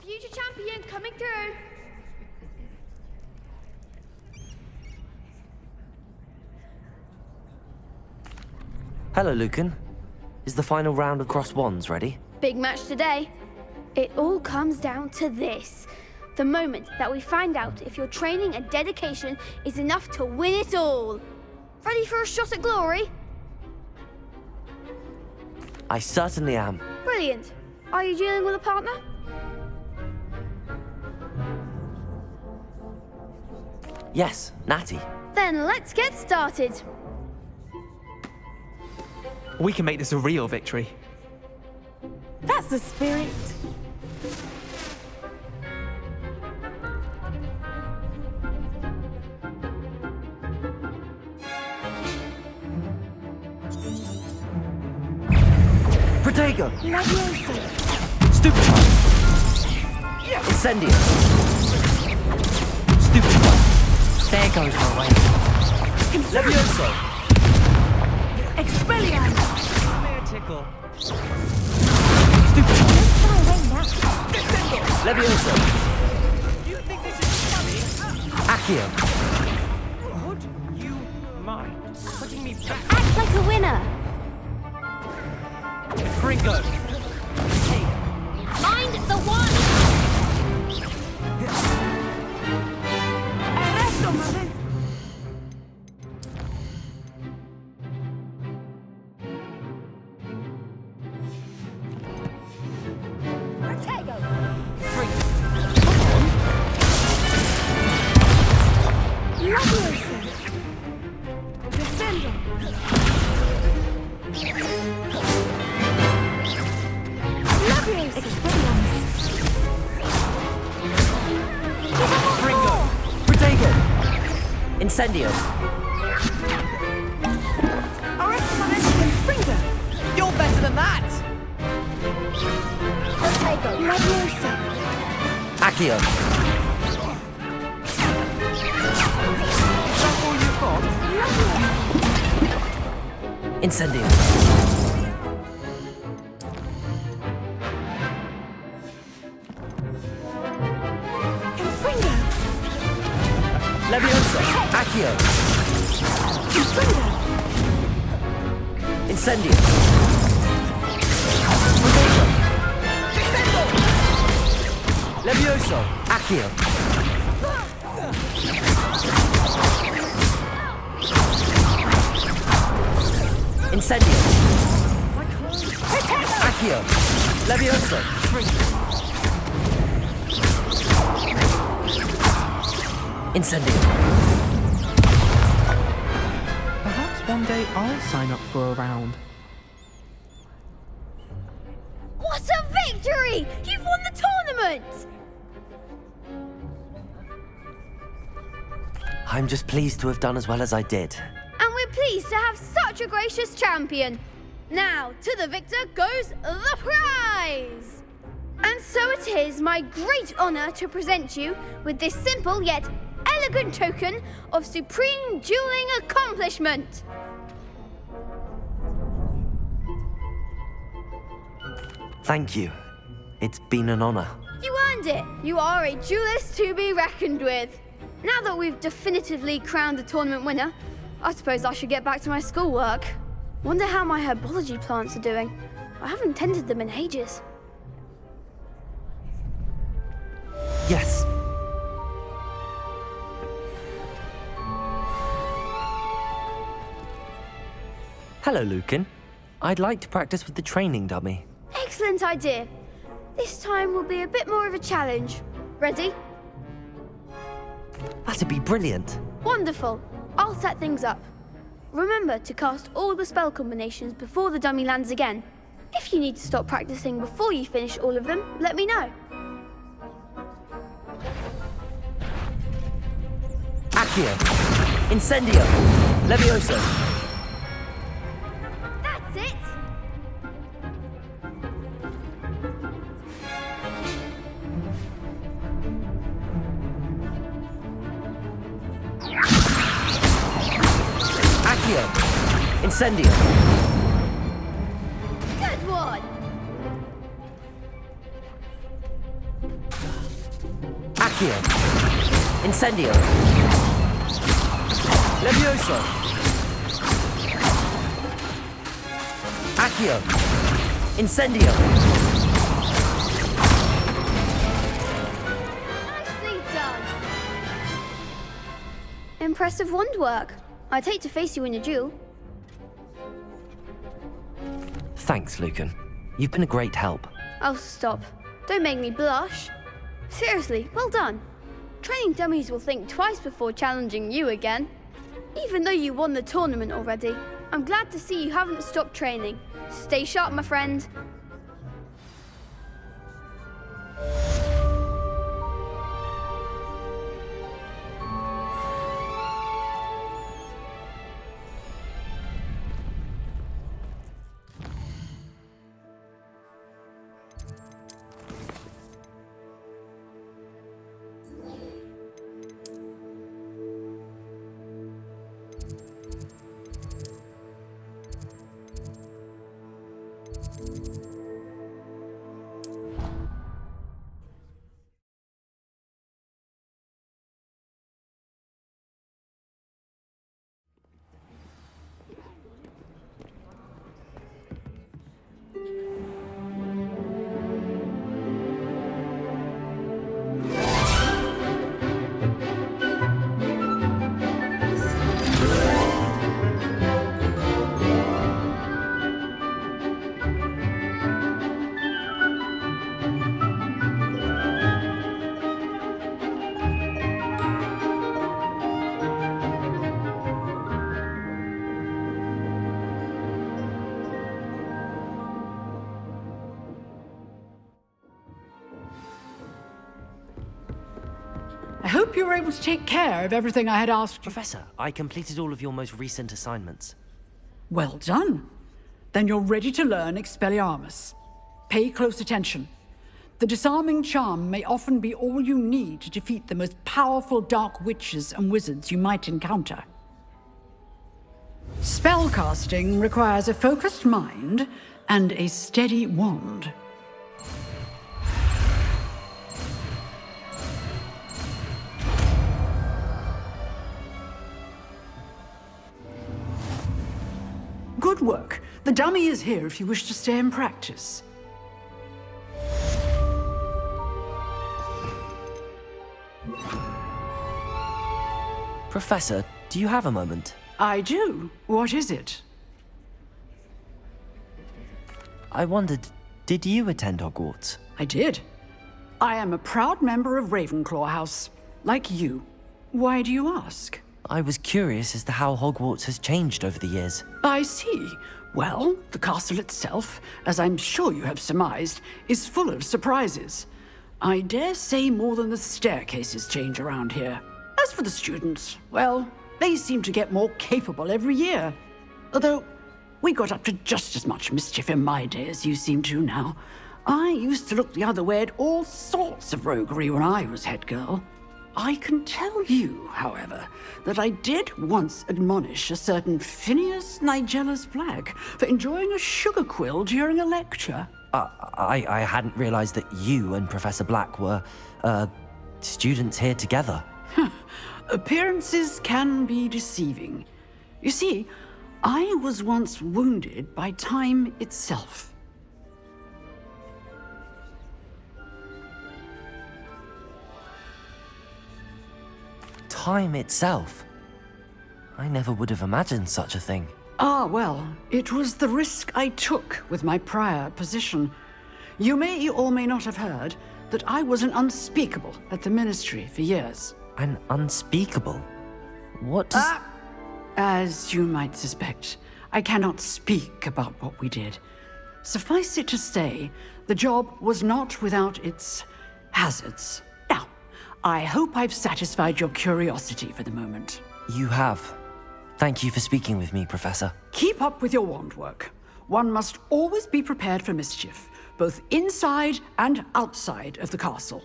Future champion coming through. Hello, Lucan. Is the final round of cross wands ready? Big match today. It all comes down to this. The moment that we find out if your training and dedication is enough to win it all. Ready for a shot at glory? I certainly am. Brilliant. Are you dealing with a partner? Yes, Natty. Then let's get started. We can make this a real victory. That's the spirit. Protego! Leviosa! Stupefy! Incendio! Stupefy! There goes my way. Levioso! Expelliarmus! May I tickle? Stupefy! Descendo! Levioso! You think this is funny? Accio! Would you mind putting me back? Act like a winner. Gringo! Mind the one. Arresto, man! Protego. Leviosa! Descendo! Leviosa! Expelliarmus! Ringo! Protego! Incendio! Arresto, man! Confringo! You're better than that! Protego. Leviosa! Accio! Is that all you've got? Incendio! Confringo! Leviosa! Accio! Confringo! Incendio! Levioso! Accio! Incendio! Accio! Levioso! Incendio! Perhaps one day I'll sign up for a round. What a victory! You've won the tournament! I'm just pleased to have done as well as I did. And we're pleased to have such a gracious champion. Now, to the victor goes the prize! And so it is my great honor to present you with this simple yet elegant token of supreme dueling accomplishment. Thank you. It's been an honor. You earned it. You are a duelist to be reckoned with. Now that we've definitively crowned the tournament winner, I suppose I should get back to my schoolwork. Wonder how my herbology plants are doing. I haven't tended them in ages. Yes. Hello, Lucan. I'd like to practice with the training dummy. Excellent idea. This time will be a bit more of a challenge. Ready? That'd be brilliant. Wonderful. I'll set things up. Remember to cast all the spell combinations before the dummy lands again. If you need to stop practicing before you finish all of them, let me know. Accio! Incendio! Levioso! That's it! Accio! Incendio! Good one! Accio! Incendio! Levioso! Accio! Incendio! Nicely done. Impressive wand work. I'd hate to face you in a duel. Thanks, Lucan. You've been a great help. Oh, stop. Don't make me blush. Seriously, well done. Training dummies will think twice before challenging you again. Even though you won the tournament already, I'm glad to see you haven't stopped training. Stay sharp, my friend. I hope you were able to take care of everything I had asked you. Professor, I completed all of your most recent assignments. Well done. Then you're ready to learn Expelliarmus. Pay close attention. The disarming charm may often be all you need to defeat the most powerful dark witches and wizards you might encounter. Spellcasting requires a focused mind and a steady wand. Good work. The dummy is here if you wish to stay and practice. Professor, do you have a moment? I do. What is it? I wondered, did you attend Hogwarts? I did. I am a proud member of Ravenclaw House, like you. Why do you ask? I was curious as to how Hogwarts has changed over the years. I see. Well, the castle itself, as I'm sure you have surmised, is full of surprises. I dare say more than the staircases change around here. As for the students, well, they seem to get more capable every year. Although, we got up to just as much mischief in my day as you seem to now. I used to look the other way at all sorts of roguery when I was head girl. I can tell you, however, that I did once admonish a certain Phineas Nigellus Black for enjoying a sugar quill during a lecture. I hadn't realized that you and Professor Black were, students here together. Appearances can be deceiving. You see, I was once wounded by time itself. Time itself? I never would have imagined such a thing. Ah, well, it was the risk I took with my prior position. You may or may not have heard that I was an unspeakable at the Ministry for years. An unspeakable? What does... As you might suspect, I cannot speak about what we did. Suffice it to say, the job was not without its hazards. Now, I hope I've satisfied your curiosity for the moment. You have. Thank you for speaking with me, Professor. Keep up with your wand work. One must always be prepared for mischief, both inside and outside of the castle.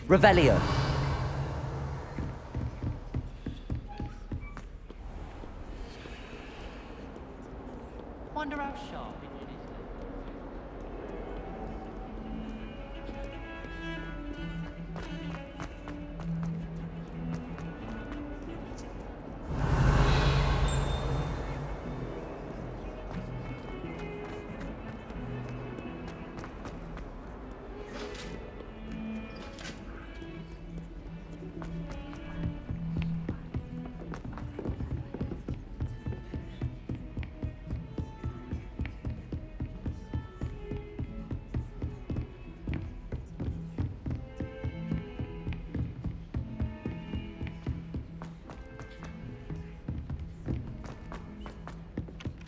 Revelio. Wonder how sharp it is.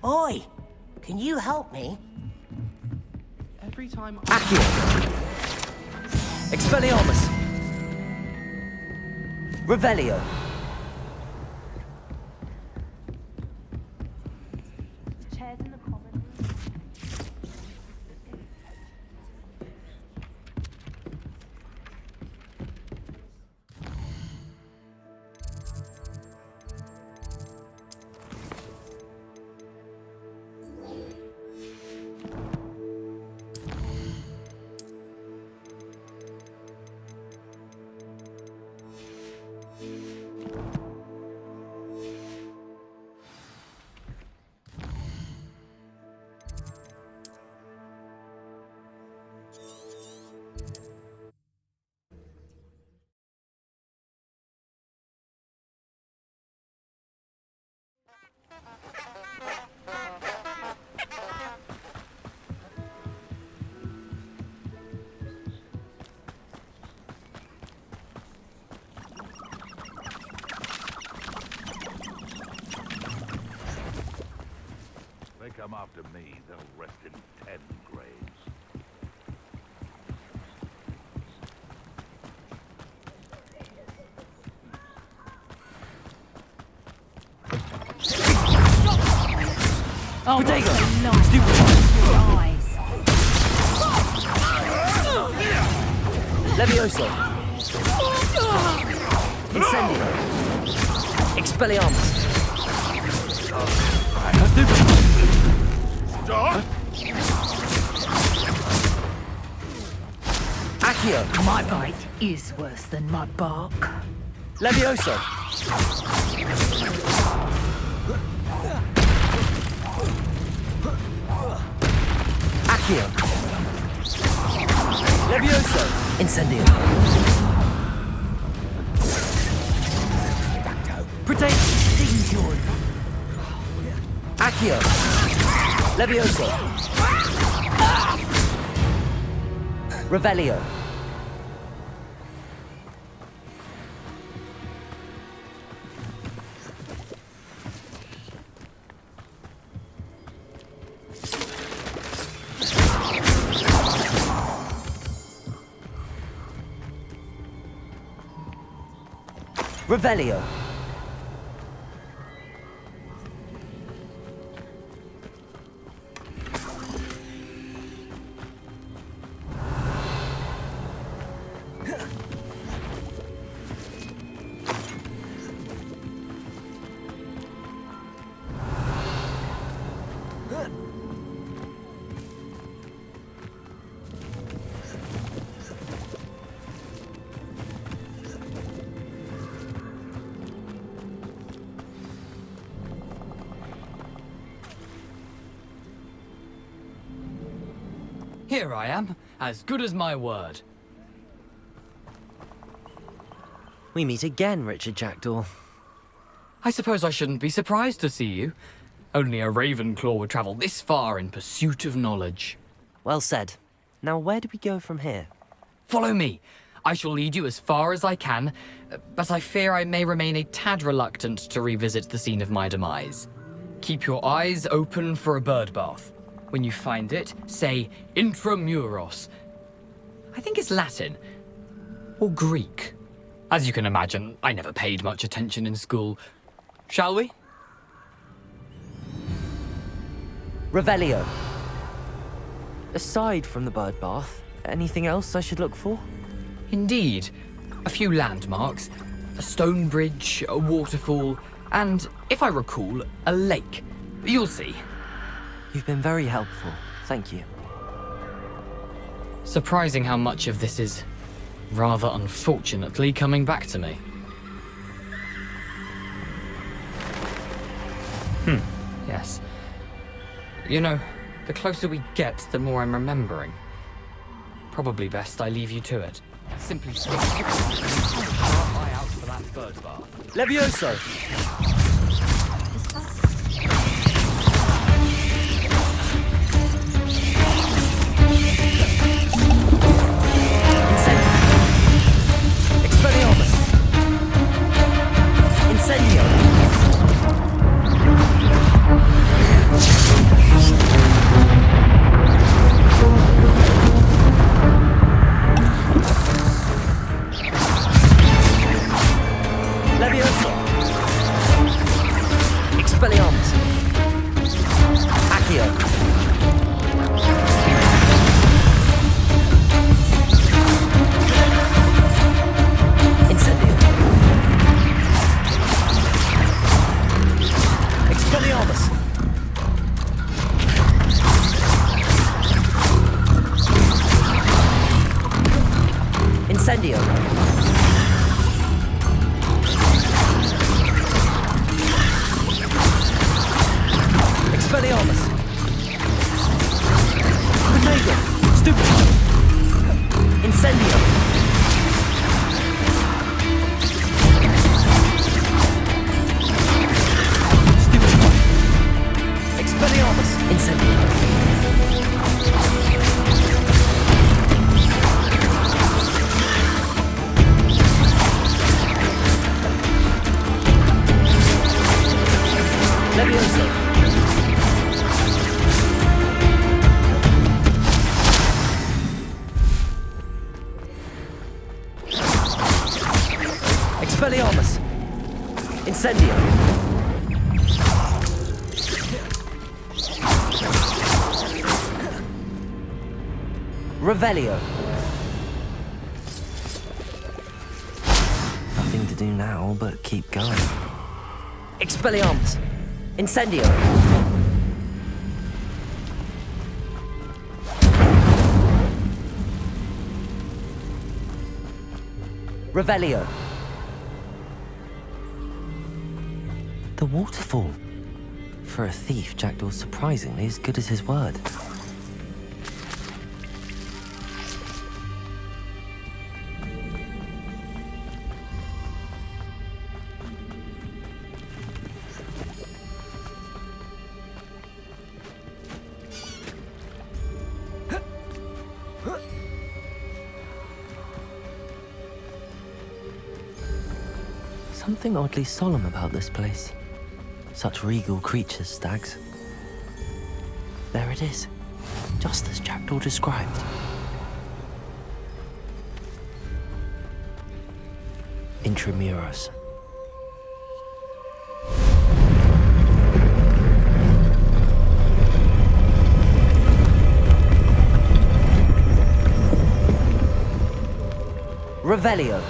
Oi! Can you help me? Every time Accio! Expelliarmus! Revelio! Chairs in the common room. They come after me, they'll rest in 10 graves. Oh, Potato! Stupid. Your eyes. Levioso! Incendio! Expelliarmus! Stop! Accio! My bite is worse than my bark. Levioso! Accio! Levioso! Incendio! Potato! Accio! Levioso! Revelio! Revelio! Here I am, as good as my word. We meet again, Richard Jackdaw. I suppose I shouldn't be surprised to see you. Only a Ravenclaw would travel this far in pursuit of knowledge. Well said. Now where do we go from here? Follow me. I shall lead you as far as I can, but I fear I may remain a tad reluctant to revisit the scene of my demise. Keep your eyes open for a bird bath. When you find it, say intramuros. I think it's Latin. Or Greek. As you can imagine, I never paid much attention in school. Shall we? Revelio. Aside from the bird bath, anything else I should look for? Indeed. A few landmarks. A stone bridge, a waterfall, and, if I recall, a lake. You'll see. You've been very helpful. Thank you. Surprising how much of this is, rather unfortunately, coming back to me. Yes. You know, the closer we get, the more I'm remembering. Probably best I leave you to it. Simply keep an eye out for that bird bath. Levioso! Expelliarmus! Incendio! Incendio! Expelliarmus! Incendio! Levioso! Expelliarmus! Incendio! Revelio! Nothing to do now but keep going. Expelliarmus! Incendio! Revelio! The waterfall. For a thief, Jackdaw's surprisingly as good as his word. Something oddly solemn about this place. Such regal creatures, stags. There it is, just as Jackdaw described. Intramuros. Revelio!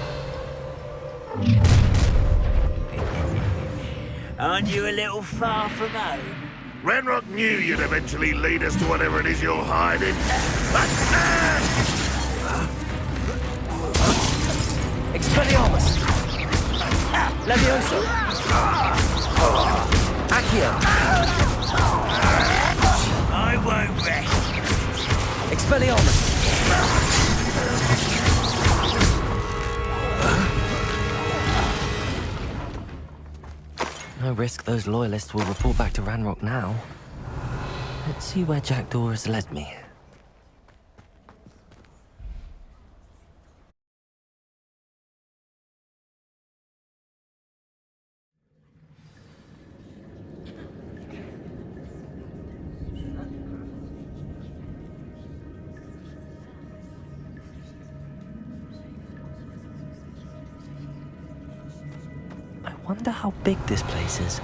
Aren't you a little far from home? Ranrock knew you'd eventually lead us to whatever it is you're hiding. Expelliarmus! Levioso! Accio! I won't rest. Expelliarmus! No risk those loyalists will report back to Ranrock now. Let's see where Jackdaw has led me. I wonder how big this place is.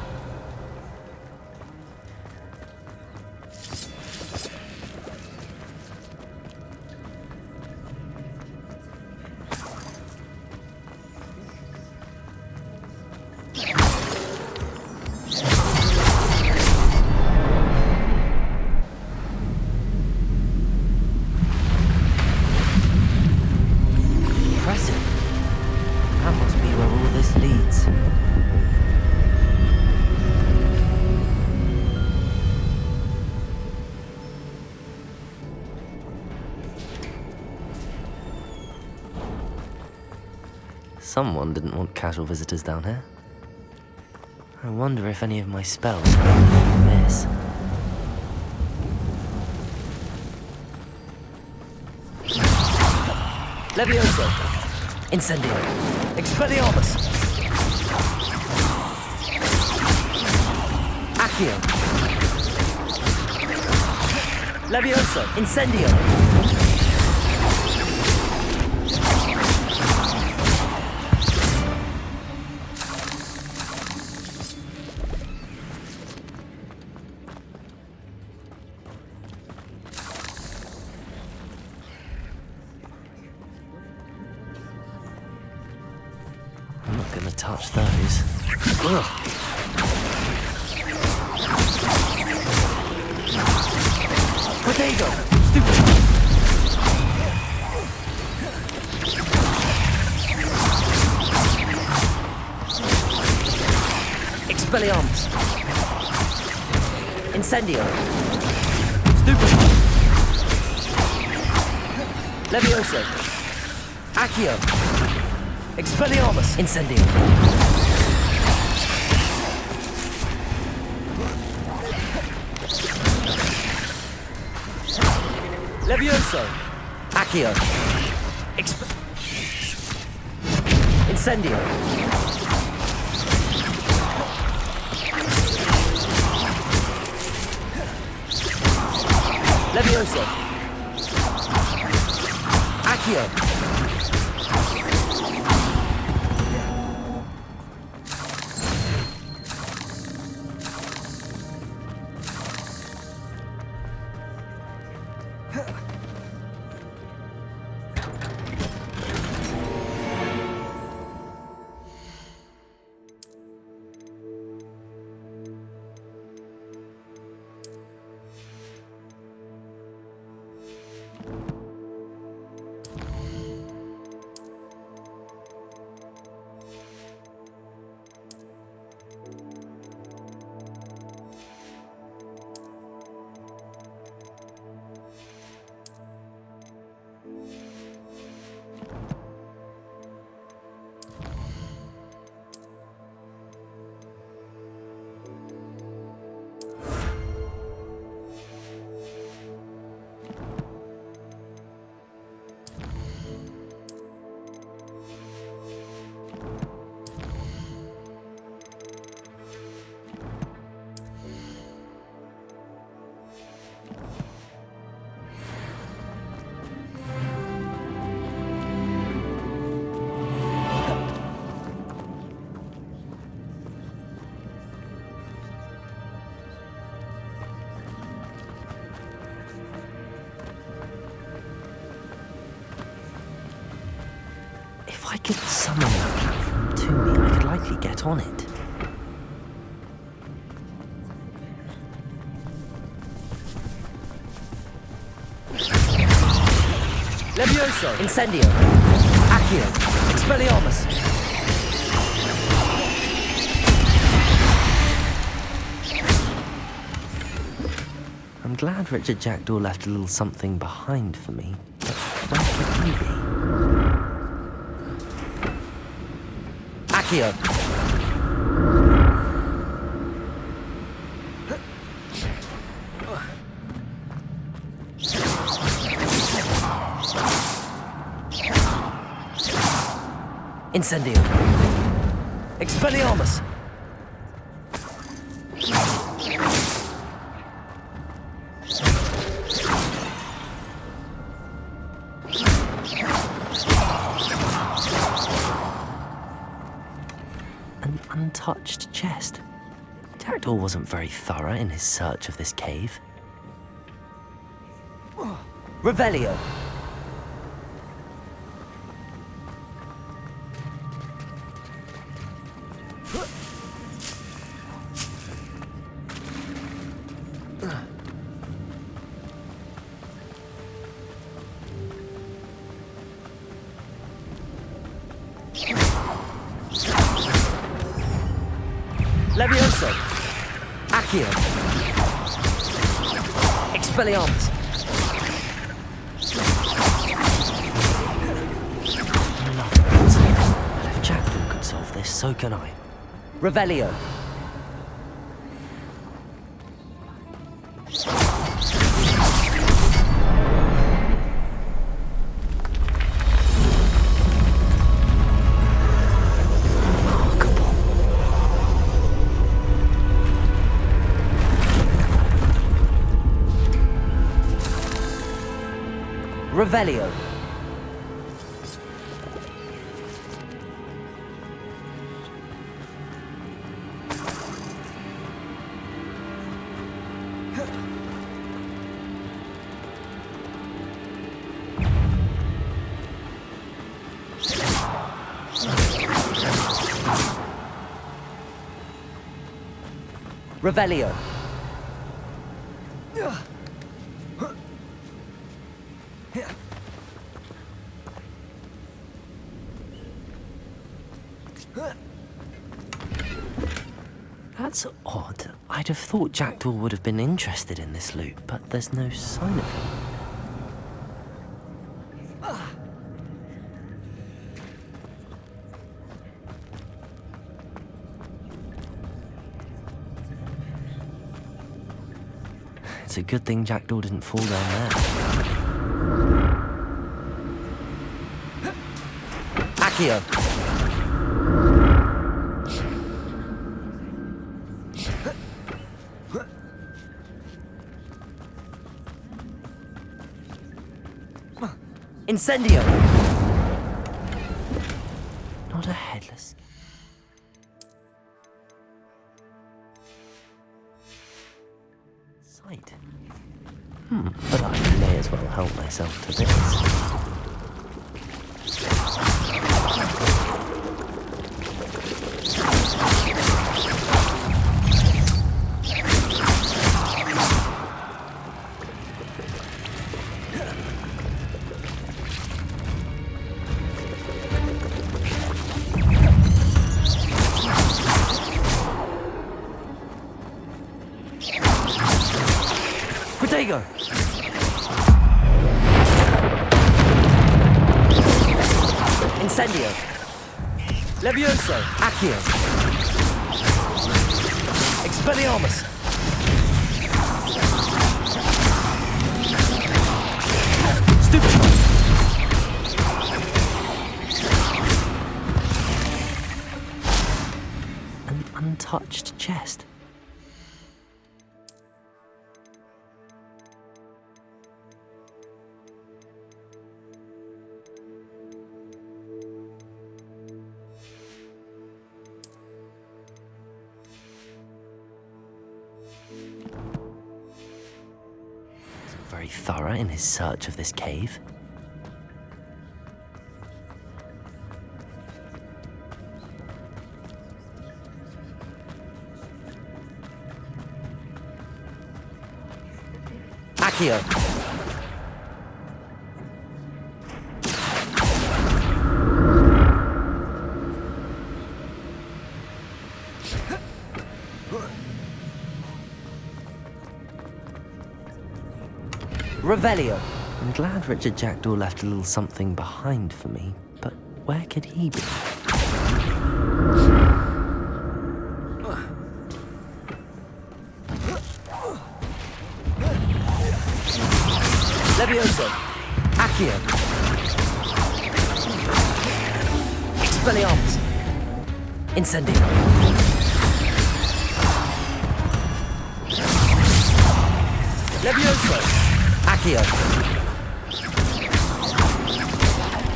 Impressive. That must be where all this leads. Someone didn't want casual visitors down here. I wonder if any of my spells miss. Levioso! Incendio! Expelliarmus! Accio! Levioso! Incendio! I'm not gonna touch those. Ugh. Potato! Stupid! Expelliarmus! Incendio! Stupid! Levioso. Accio. Expelliarmus. Incendio. Levioso. Accio. Incendio. Levioso. Accio. If I could summon that platform to me, I could likely get on it. Levioso! Incendio! Accio! Expelliarmus! I'm glad Richard Jackdaw left a little something behind for me. But where could he be? Accio! Incendio! Expelliarmus! An untouched chest. Jackdaw wasn't very thorough in his search of this cave. Revelio! Levioso! Accio! Expelliarmus! If Jackdaw could solve this, so can I. Revelio! Revelio. Revelio. That's odd. I'd have thought Jackdaw would have been interested in this loot, but there's no sign of him. It's a good thing Jackdaw didn't fall down there. Accio! Incendio! Not a headless. Sight. But I may as well help myself to this. Protego! Incendio! Levioso! Accio! Expelliarmus! Stupid! An untouched chest. Very thorough in his search of this cave. Accio! Revelio. I'm glad Richard Jackdaw left a little something behind for me, but where could he be? Levioso. Accio. Expelliarmus. Incendio. Levioso. Accio.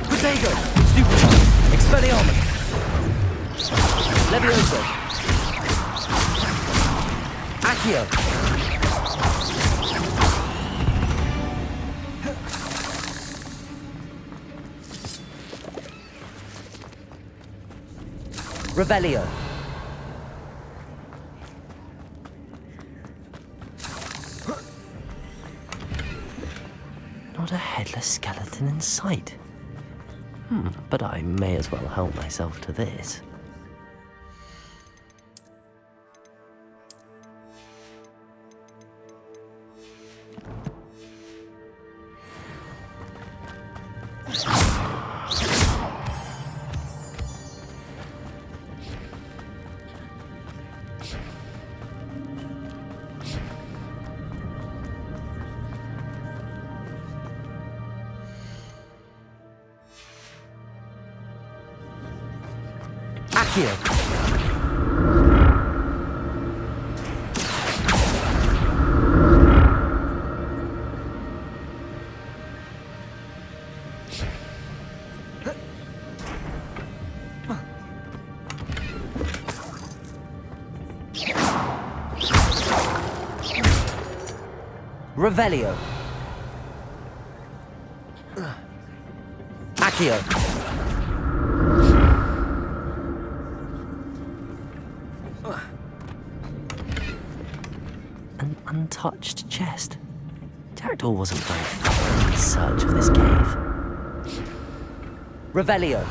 Protego. Stupid. Expelliarmus. Levioso. Accio. Revelio. Not a headless skeleton in sight. But I may as well help myself to this. Accio. Revelio. Accio. An untouched chest. Jackdaw wasn't very thorough in his search of this cave. Revelio.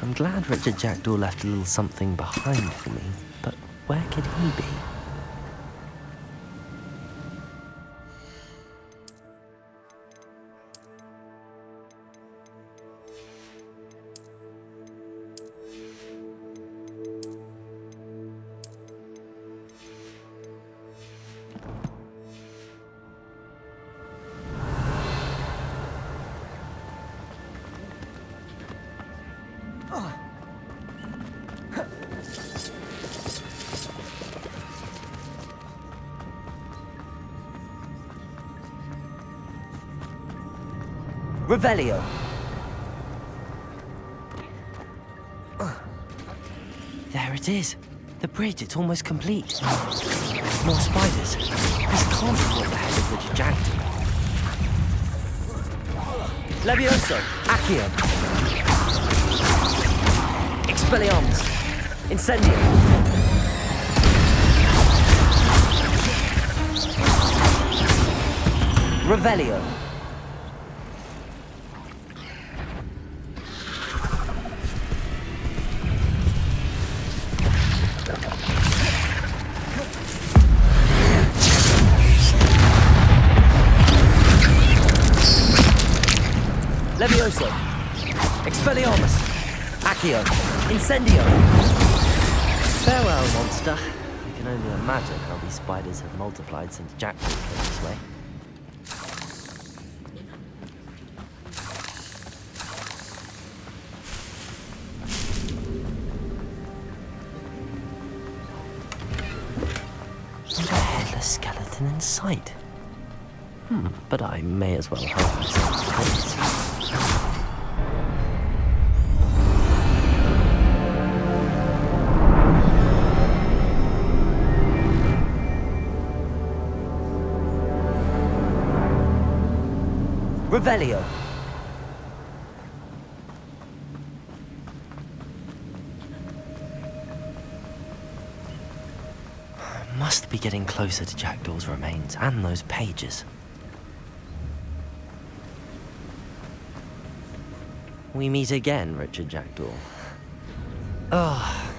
I'm glad Richard Jackdaw left a little something behind for me, but where could he be? Revelio. There it is. The bridge, it's almost complete. More spiders. This can't be what the head of the Jackdaw. Levioso. Accio. Expelliarmus. Incendio. Revelio. Levioso. Expelliarmus. Accio. Incendio. Farewell, monster. I can only imagine how these spiders have multiplied since Jackdaw came this way. Not a headless skeleton in sight. But I may as well help myself to this. Revelio. Must be getting closer to Jackdaw's remains and those pages. We meet again, Richard Jackdaw. Oh,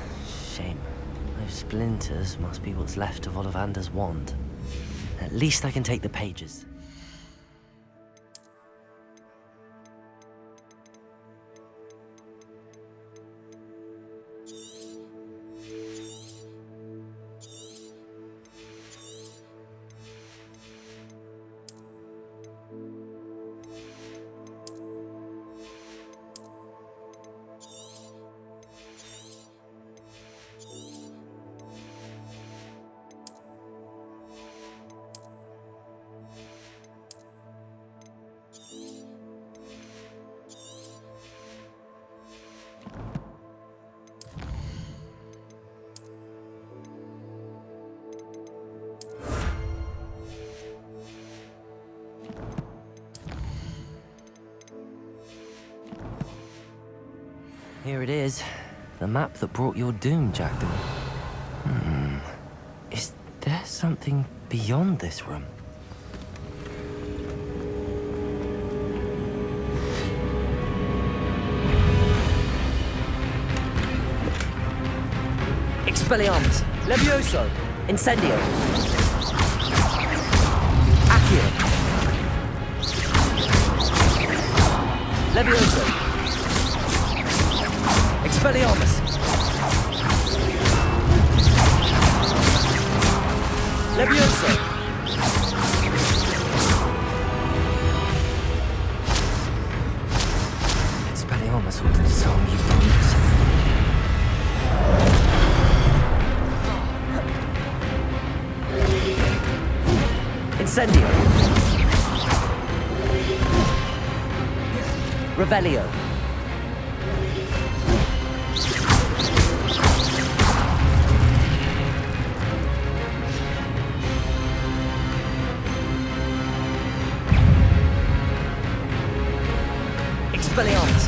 shame. Those splinters must be what's left of Ollivander's wand. At least I can take the pages. Here it is. The map that brought your doom, Jackdaw. Is there something beyond this room? Expelliarmus. Levioso. Incendio. Accio. Levioso. Expelliarmus. Levioso. Expelliarmus will disarm you bones. Incendio. Revelio. Expelliarmus.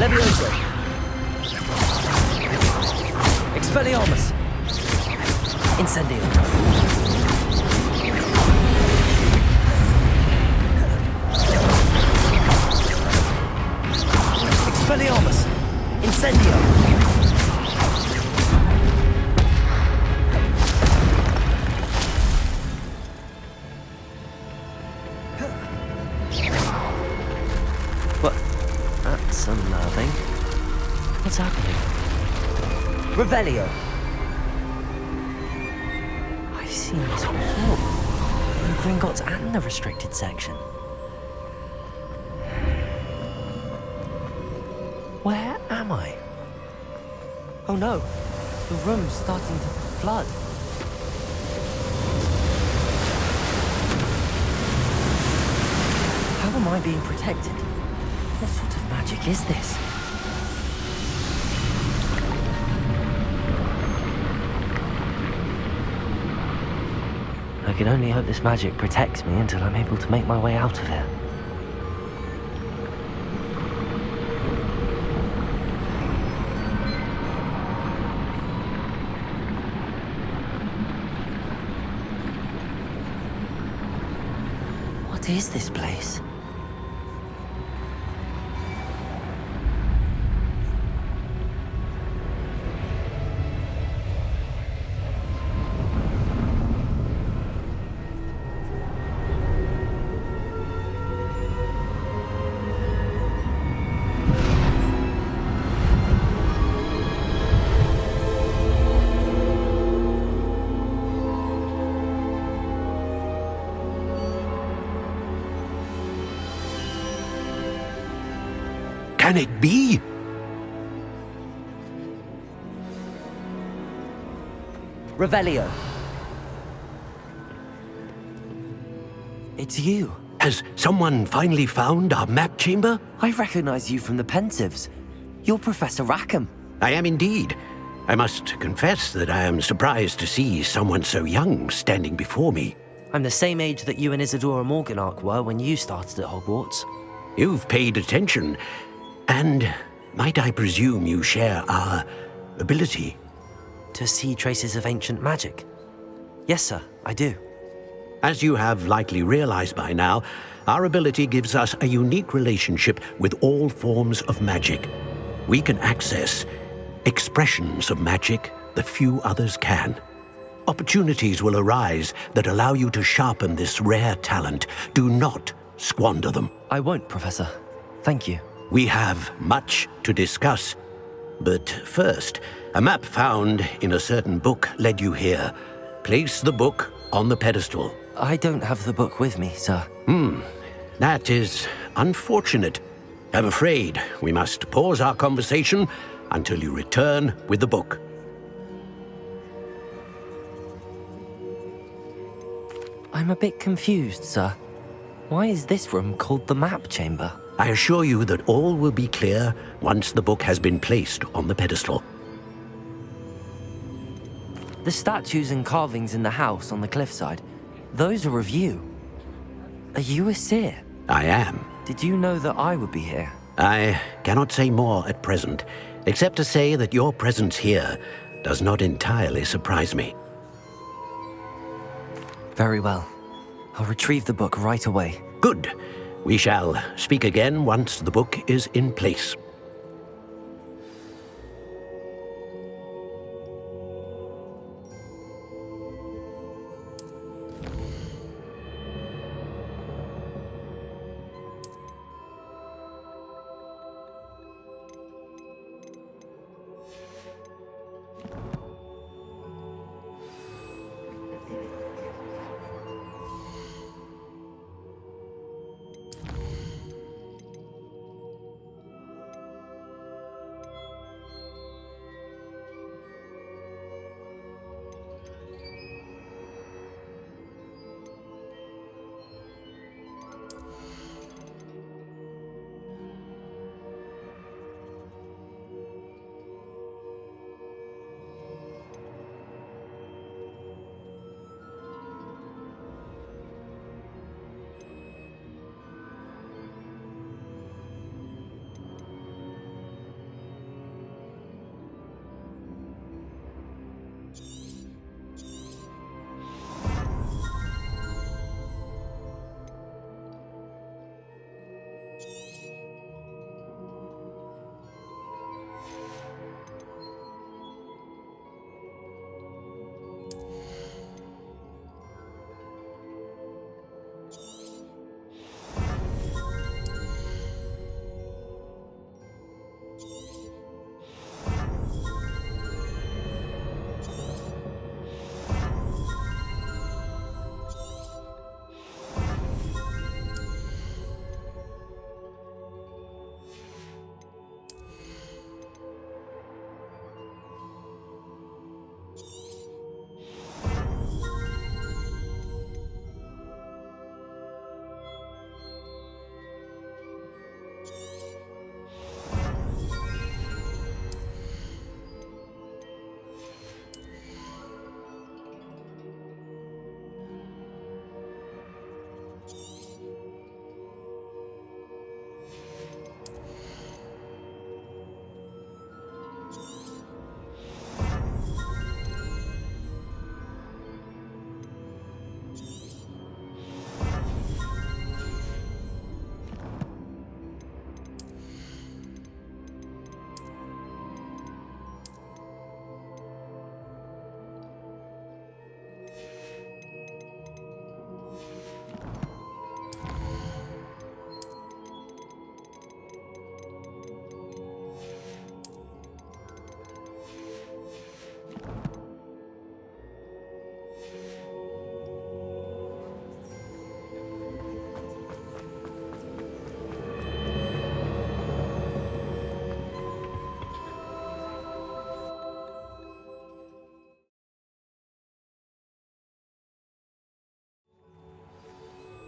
Levioso. Expelliarmus. Incendio. Expelliarmus. Incendio. Unnerving. What's happening? Revelio. I've seen this before. In Gringotts and the restricted section. Where am I? Oh no, the room's starting to flood. I being protected? What sort of magic is this? I can only hope this magic protects me until I'm able to make my way out of here. What is this place? Can it be? Revelio. It's you. Has someone finally found our map chamber? I recognize you from the Pensives. You're Professor Rackham. I am indeed. I must confess that I am surprised to see someone so young standing before me. I'm the same age that you and Isadora Morganach were when you started at Hogwarts. You've paid attention. And might I presume you share our ability? To see traces of ancient magic? Yes, sir, I do. As you have likely realized by now, our ability gives us a unique relationship with all forms of magic. We can access expressions of magic that few others can. Opportunities will arise that allow you to sharpen this rare talent. Do not squander them. I won't, Professor. Thank you. We have much to discuss. But first, a map found in a certain book led you here. Place the book on the pedestal. I don't have the book with me, sir. That is unfortunate. I'm afraid we must pause our conversation until you return with the book. I'm a bit confused, sir. Why is this room called the map chamber? I assure you that all will be clear once the book has been placed on the pedestal. The statues and carvings in the house on the cliffside, those are of you. Are you a seer? I am. Did you know that I would be here? I cannot say more at present, except to say that your presence here does not entirely surprise me. Very well. I'll retrieve the book right away. Good. We shall speak again once the book is in place.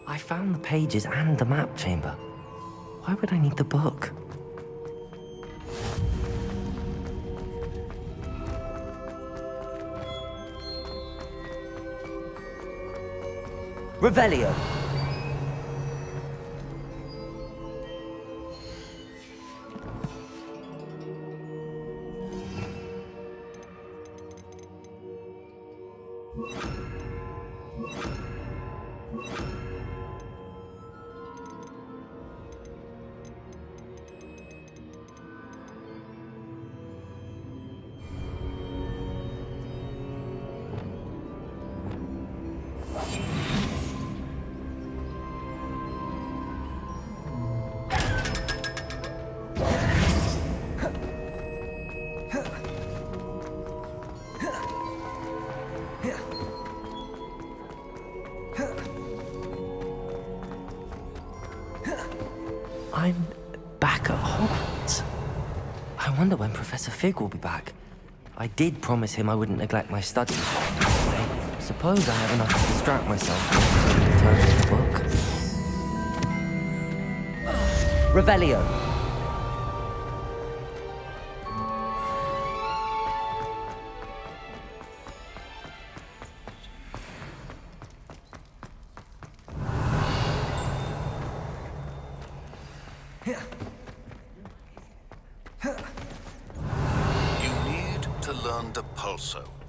I found the pages and the map chamber. Why would I need the book? Revelio. I'm back at Hogwarts. I wonder when Professor Fig will be back. I did promise him I wouldn't neglect my studies. I suppose I have enough to distract myself in terms of the book. Revelio.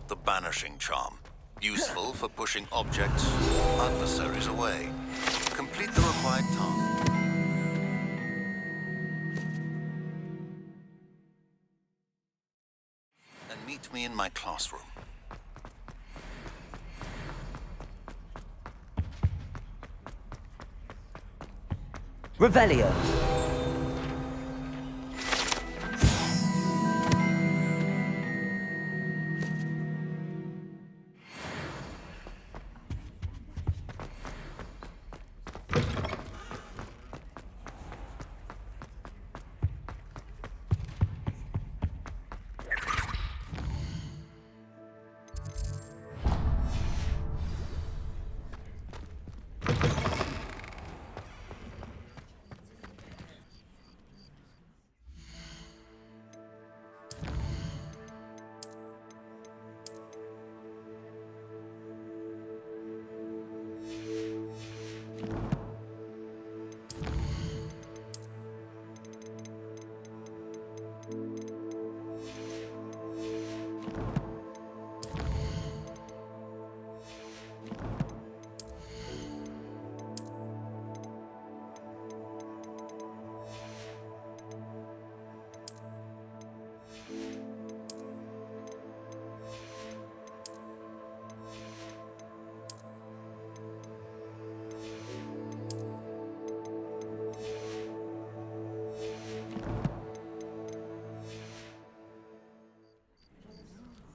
The banishing charm. Useful for pushing objects, adversaries away. Complete the required task. And meet me in my classroom. Revelio.